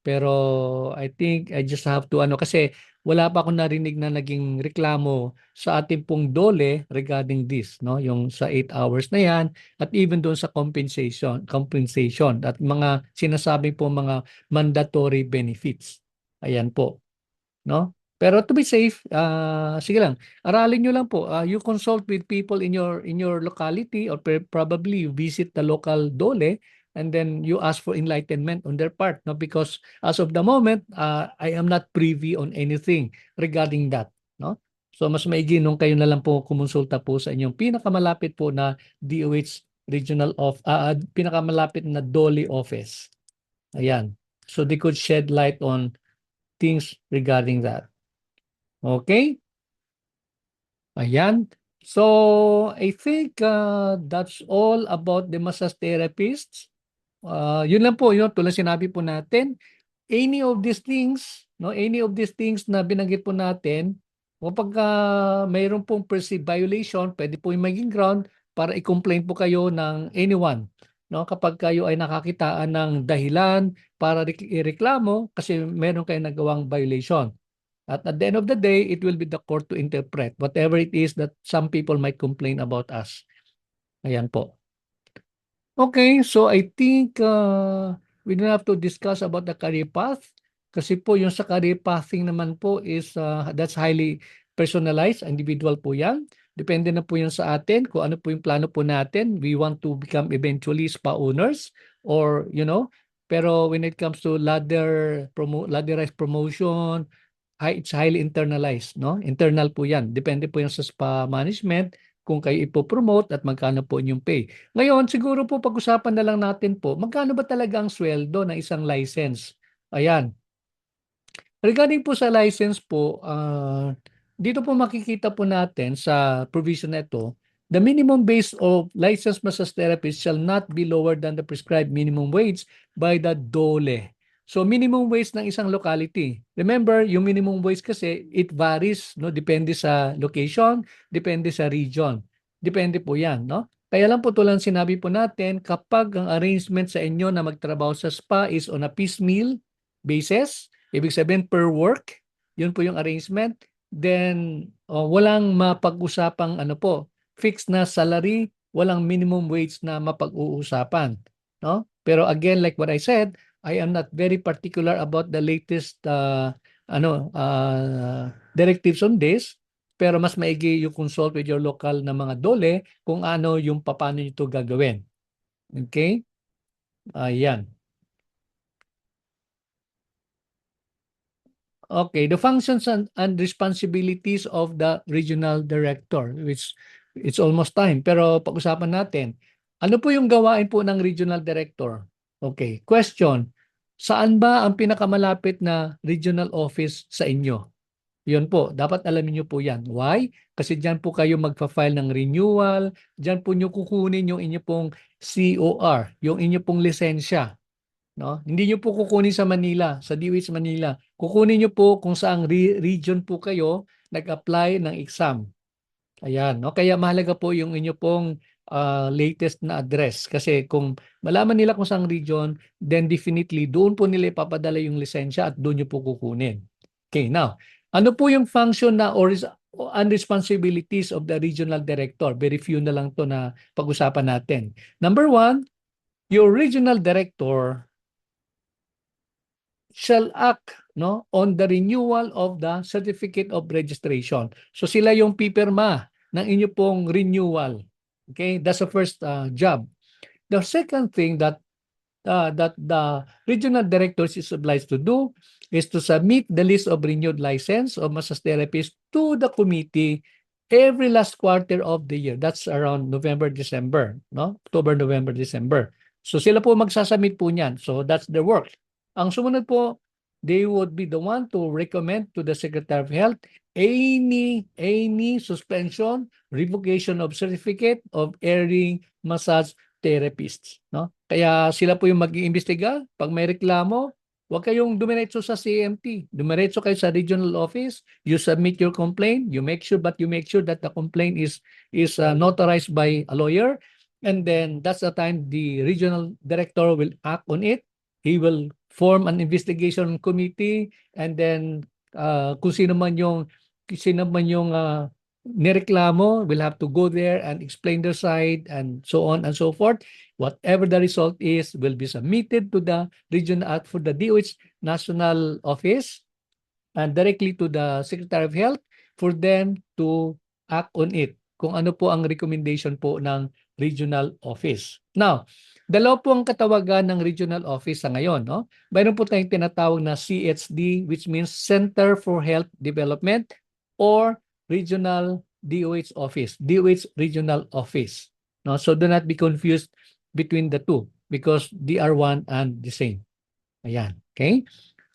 A: Pero I think I just have to kasi wala pa akong narinig na naging reklamo sa ating pong DOLE regarding this, no? Yung sa 8 hours na yan at even doon sa compensation at mga sinasabi po mga mandatory benefits. Ayan po, no? Pero to be safe, sige lang, aralin nyo lang po. You consult with people in your locality or probably you visit the local DOLE and then you ask for enlightenment on their part, no? Because as of the moment, I am not privy on anything regarding that, no? So mas maigi nung kayo na lang po kumonsulta po sa inyong pinakamalapit po na DOH regional pinakamalapit na DOLE office. Ayan. So they could shed light on things regarding that. Okay? Ayan. So, I think that's all about the massage therapists. Yun lang po, yun, tulad sinabi po natin, any of these things, no, any of these things na binanggit po natin, kapag mayroon pong perceived violation, pwede po yung maging ground para i-complain po kayo ng anyone. No, kapag kayo ay nakakitaan ng dahilan para ireklamo kasi meron kayong nagawang violation. At the end of the day, it will be the court to interpret whatever it is that some people might complain about us. Ayan po. Okay, so I think we don't have to discuss about the career path kasi po yung sa career pathing naman po is that's highly personalized, individual po yan. Depende na po yan sa atin kung ano po yung plano po natin. We want to become eventually spa owners or pero when it comes to ladderized promotion, it's highly internalized, no? Internal po yan. Depende po yan sa spa management kung kayo ipopromote at magkano po inyong pay. Ngayon, siguro po pag-usapan na lang natin po, magkano ba talaga ang sweldo ng isang license? Ayan. Regarding po sa license po, dito po makikita po natin sa provision na ito, the minimum base of licensed massage therapist shall not be lower than the prescribed minimum wage by the DOLE. So minimum wage ng isang locality. Remember, yung minimum wage kasi it varies, no, depende sa location, depende sa region. Depende po 'yan, no? Kaya lang po tulad sinabi po natin, kapag ang arrangement sa inyo na magtrabaho sa spa is on a piecemeal basis, ibig sabihin per work, yun po yung arrangement, then walang mapag-usapang fixed na salary, walang minimum wage na mapag-uusapan, no? Pero again, like what I said, I am not very particular about the latest directives on this, pero mas maigi yung consult with your local na mga DOLE kung ano yung paano nyo ito gagawin. Okay? Ayan. Okay, the functions and responsibilities of the regional director, which it's almost time. Pero pag-usapan natin, ano po yung gawain po ng regional director? Okay, question. Saan ba ang pinakamalapit na regional office sa inyo? Yun po, dapat alamin nyo po yan. Why? Kasi dyan po kayo magpa-file ng renewal, dyan po nyo kukunin yung inyo pong COR, yung inyo pong lisensya. No? Hindi niyo po kukunin sa Manila, sa DOH Manila. Kukunin niyo po kung saang region po kayo nag-apply ng exam. Ayan, no? Kaya mahalaga po yung inyo pong latest na address. Kasi kung malaman nila kung saang region, then definitely doon po nila ipapadala yung lisensya at doon niyo po kukunin. Okay, now, ano po yung function na and responsibilities of the regional director? Very few na lang to na pag-usapan natin. Number one, your regional director shall act on the renewal of the certificate of registration. So sila yung pipirma ng inyo pong renewal. Okay, that's the first job. The second thing that the regional directors is obliged to do is to submit the list of renewed license of massage therapists to the committee every last quarter of the year. That's around November, December, no? October, November, December. So sila po magsasubmit po niyan. So that's their work. Ang sumunod po, they would be the one to recommend to the Secretary of Health any suspension, revocation of certificate of airing massage therapists, no? Kaya sila po yung mag-iimbestiga pag may reklamo. Huwag kayong dumiretso sa CMT. Dumiretso kayo sa regional office, you submit your complaint, you make sure that the complaint is notarized by a lawyer, and then that's the time the regional director will act on it. He will form an investigation committee, and then kung sino man yung nireklamo will have to go there and explain their side and so on and so forth. Whatever the result is will be submitted to the regional for the DOH national office and directly to the Secretary of Health for them to act on it. Kung ano po ang recommendation po ng regional office. Now, dalawa po ang katawagan ng regional office sa ngayon. No? Mayroon po tayong tinatawag na CHD, which means Center for Health Development, or Regional DOH Office, DOH Regional Office. No? So do not be confused between the two because they are one and the same. Ayan. Okay?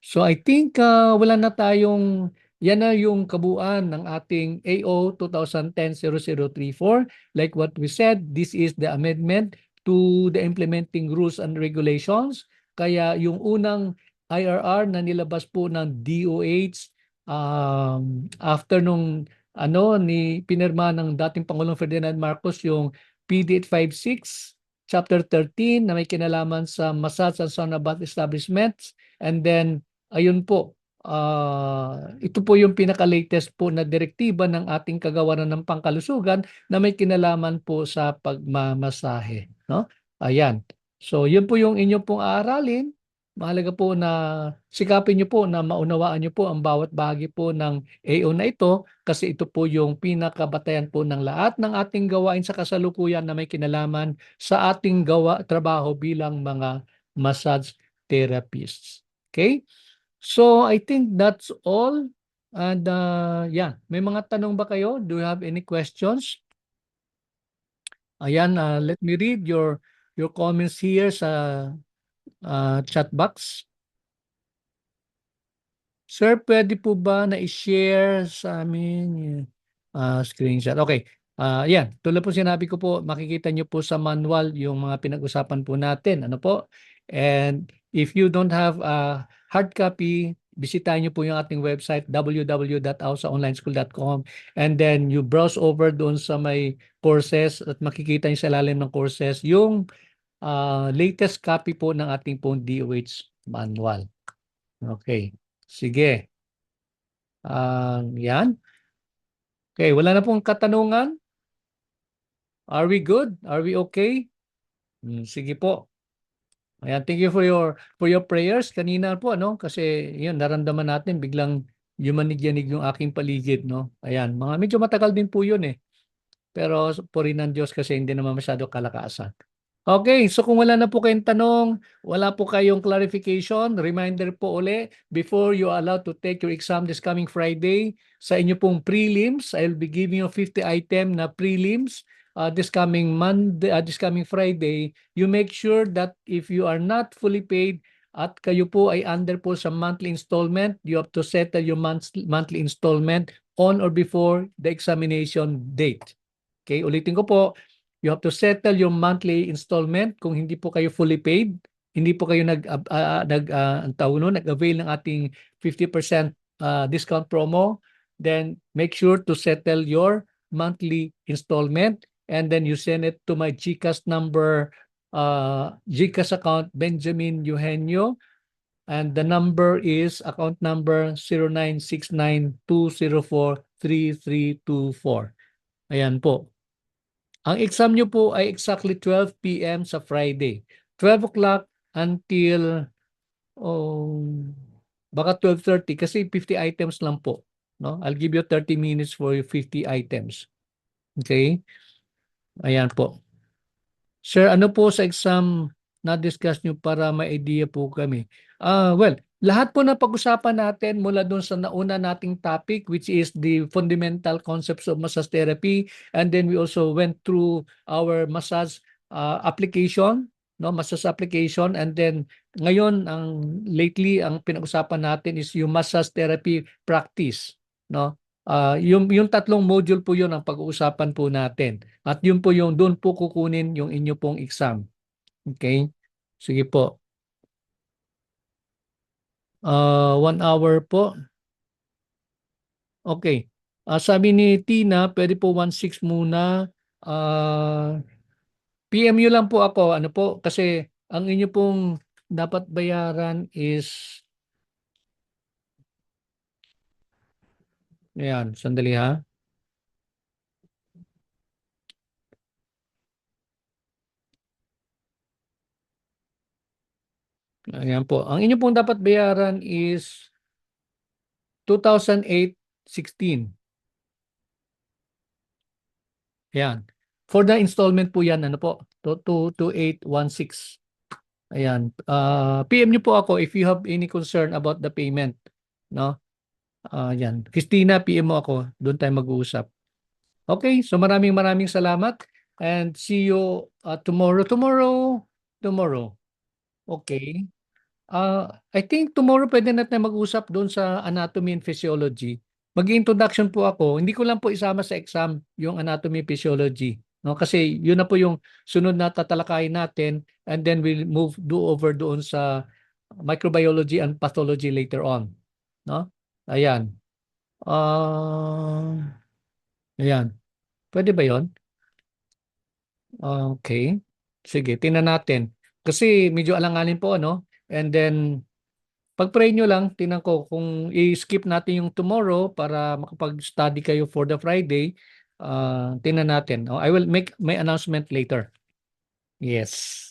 A: So I think wala na tayong, yan na yung kabuuan ng ating AO 2010-0034. Like what we said, this is the amendment to the implementing rules and regulations. Kaya yung unang IRR na nilabas po ng DOH after nung ni pinirma ng dating Pangulong Ferdinand Marcos yung PD 856 Chapter 13 na may kinalaman sa massage and sauna bath establishments, and then ayun po, ito po yung pinaka-latest po na direktiba ng ating kagawaran ng pangkalusugan na may kinalaman po sa pagmamasahe. No? Ayan. So yun po yung inyo pong aaralin. Mahalaga po na sikapin nyo po na maunawaan nyo po ang bawat bahagi po ng AO na ito kasi ito po yung pinakabatayan po ng lahat ng ating gawain sa kasalukuyan na may kinalaman sa ating trabaho bilang mga massage therapists. Okay? So I think that's all. And yeah, may mga tanong ba kayo? Do you have any questions? Ayan, let me read your comments here sa chat box. Sir, pwede po ba na i-share sa amin screenshot? Okay. Yan, tulad po sinabi ko po, makikita nyo po sa manual yung mga pinag-usapan po natin. Ano po? And if you don't have a hard copy, bisitahin nyo po yung ating website www.ausaonlineschool.com, and then you browse over doon sa may courses at makikita nyo sa ilalim ng courses yung latest copy po ng ating pong DOH manual. Okay. Sige. Yan. Okay, wala na pong katanungan. Are we good? Are we okay? Sige po. Ayan, thank you for your prayers kanina po, no? Kasi yun, naramdaman natin biglang yumanig-yanig yung aking paligid, no? Ayan, medyo matagal din po yun eh. Pero purihin ng Diyos kasi hindi naman masyado kalakasan. Okay, so kung wala na po kayong tanong, wala po kayong clarification, reminder po uli, before you are allowed to take your exam this coming Friday, sa inyo pong prelims, I'll be giving you 50 item na prelims this coming Monday, this coming Friday. You make sure that if you are not fully paid at kayo po ay under po sa monthly installment, you have to settle your monthly installment on or before the examination date. Okay, ulitin ko po, you have to settle your monthly installment kung hindi po kayo fully paid, hindi po kayo nag-avail ng ating 50% discount promo, then make sure to settle your monthly installment, and then you send it to my GCash number, GCash account Benjamin Eugenio, and the number is account number 0969-204-3324. Ayan po. Ang exam nyo po ay exactly 12 p.m. sa Friday. 12 o'clock until baka 12:30 kasi 50 items lang po. No? I'll give you 30 minutes for your 50 items. Okay? Ayan po. Sir, ano po sa exam na-discuss nyo para may idea po kami? Well, lahat po na pag-usapan natin mula dun sa nauna nating topic, which is the fundamental concepts of massage therapy, and then we also went through our massage application, no, massage application, and then ngayon lately ang pinag-usapan natin is yung massage therapy practice, no? Yung tatlong module po yun ang pag-uusapan po natin. At yun po yung doon po kukunin yung inyo pong exam. Okay? Sige po. 1 hour po. Okay. Sabi ni Tina, pwede po 1:06 muna. PMU lang po ako. Ano po? Kasi ang inyo pong dapat bayaran is, ayan, sandali ha. Ayan po. Ang inyo pong dapat bayaran is 2,816. Ayan. For the installment po yan, ano po? 22816. Ayan. PM niyo po ako if you have any concern about the payment. No? Yan. Christina, PM mo ako. Doon tayo mag-uusap. Okay, so maraming maraming salamat and see you tomorrow. Okay. I think tomorrow pwede natin mag-usap doon sa anatomy and physiology. Mag-introduction po ako. Hindi ko lang po isama sa exam yung anatomy and physiology. No? Kasi yun na po yung sunod na tatalakayin natin and then we'll do over doon sa microbiology and pathology later on. No? Ayan. Ayan. Pwede ba yon? Okay. Sige, tingnan natin. Kasi medyo alanganin po, ano? And then, pag-pray nyo lang, tingnan ko kung i-skip natin yung tomorrow para makapag-study kayo for the Friday, tingnan natin. I will make my announcement later. Yes.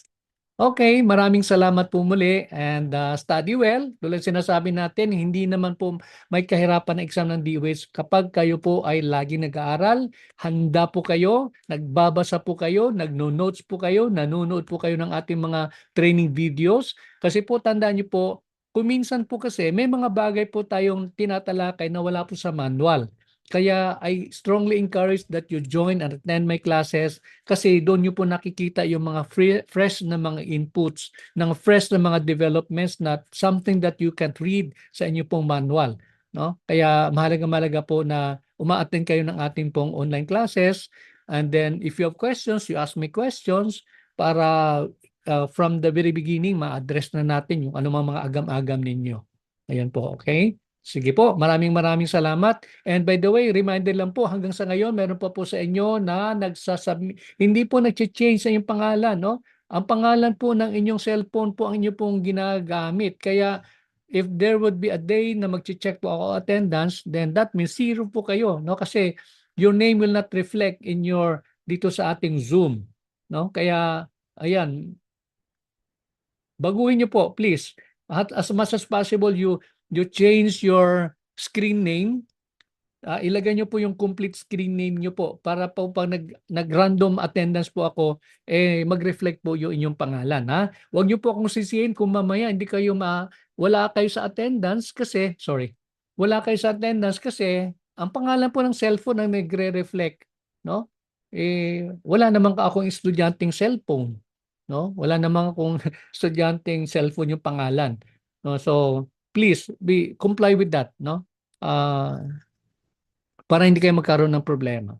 A: Okay, maraming salamat po muli and study well. Tulad sinasabi natin, hindi naman po may kahirapan na exam ng DOH kapag kayo po ay lagi nag-aaral, handa po kayo, nagbabasa po kayo, nagno-notes po kayo, nanonood po kayo ng ating mga training videos. Kasi po tandaan niyo po, kuminsan po kasi may mga bagay po tayong tinatalakay na wala po sa manual. Kaya I strongly encourage that you join and attend my classes kasi doon nyo po nakikita yung mga fresh na mga inputs, ng fresh na mga developments na something that you can't read sa inyo pong manual. No? Kaya mahalaga-mahalaga po na uma-attend kayo ng ating pong online classes and then if you have questions, you ask me questions para from the very beginning ma-address na natin yung anumang mga agam-agam ninyo. Ayan po, okay? Sige po, maraming maraming salamat. And by the way, reminder lang po, hanggang sa ngayon, meron pa po sa inyo na hindi po nag-change sa inyong pangalan, no? Ang pangalan po ng inyong cellphone po ang inyo pong ginagamit. Kaya if there would be a day na mag-check po ako attendance, then that means zero po kayo, no? Kasi your name will not reflect in your dito sa ating Zoom, no? Kaya ayan, baguhin niyo po, please. At as much as possible, you change your screen name. Ilagay niyo po yung complete screen name niyo po para po pag nag-random attendance po ako, mag-reflect po yung inyong pangalan. Ha? Huwag niyo po akong sisihin kung mamaya hindi kayo wala kayo sa attendance kasi, sorry, wala kayo sa attendance kasi ang pangalan po ng cellphone ang nagre-reflect. No? Wala naman akong estudyanteng cellphone. No? Wala naman akong estudyanteng cellphone yung pangalan. No? So, please comply with that. No? Para hindi kayo magkaroon ng problema.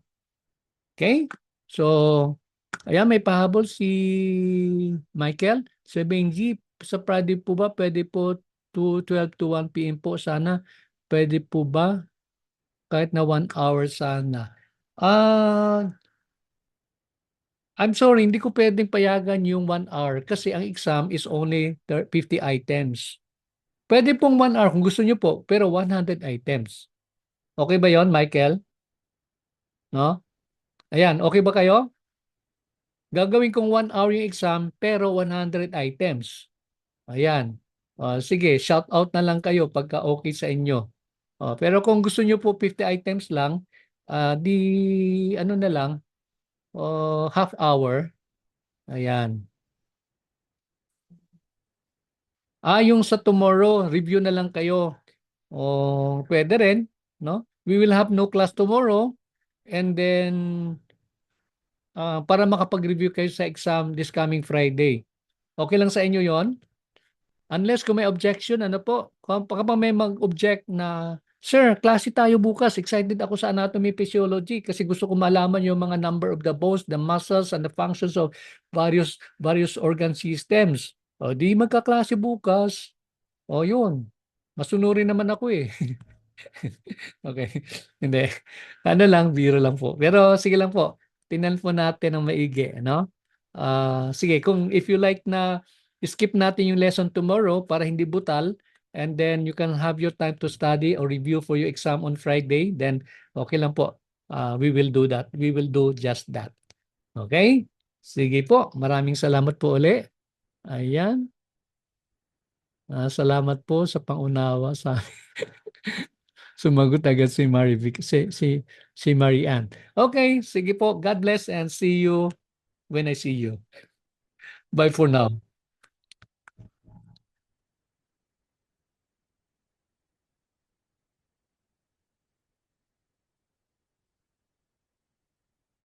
A: Okay? So, ayan, may pahabol si Michael. Si Benji, sa Friday po ba, pwede po 12 to 1 p.m. po sana. Pwede po ba? Kahit na 1 hour sana. I'm sorry, hindi ko pwedeng payagan yung 1 hour kasi ang exam is only 50 items. Pwede pong 1 hour kung gusto niyo po, pero 100 items. Okay ba yon, Michael? No? Ayan, okay ba kayo? Gagawin kong 1 hour yung exam pero 100 items. Ayan. Sige, shout out na lang kayo pagka okay sa inyo. Pero kung gusto niyo po 50 items lang, di ano na lang, half hour. Ayan. Yung sa tomorrow, review na lang kayo. Pwede rin, no? We will have no class tomorrow and then para makapag-review kayo sa exam this coming Friday. Okay lang sa inyo 'yon? Unless kung may objection, ano po, kapag may mag-object na, Sir, klase tayo bukas. Excited ako sa anatomy physiology kasi gusto ko malaman yung mga number of the bones, the muscles, and the functions of various organ systems. Di magkaklase bukas. Yun. Masunurin naman ako eh. Okay. Hindi. Ano lang, biro lang po. Pero sige lang po. Tingnan po natin ang maigi, ano? Sige, kung if you like na skip natin yung lesson tomorrow para hindi butal, and then you can have your time to study or review for your exam on Friday. Then okay lang po. We will do that. We will do just that. Okay? Sige po. Maraming salamat po uli. Ayan. Salamat po sa pangunawa sa sumagot agad si Marivic, si Marianne. Okay, sige po. God bless and see you when I see you. Bye for now.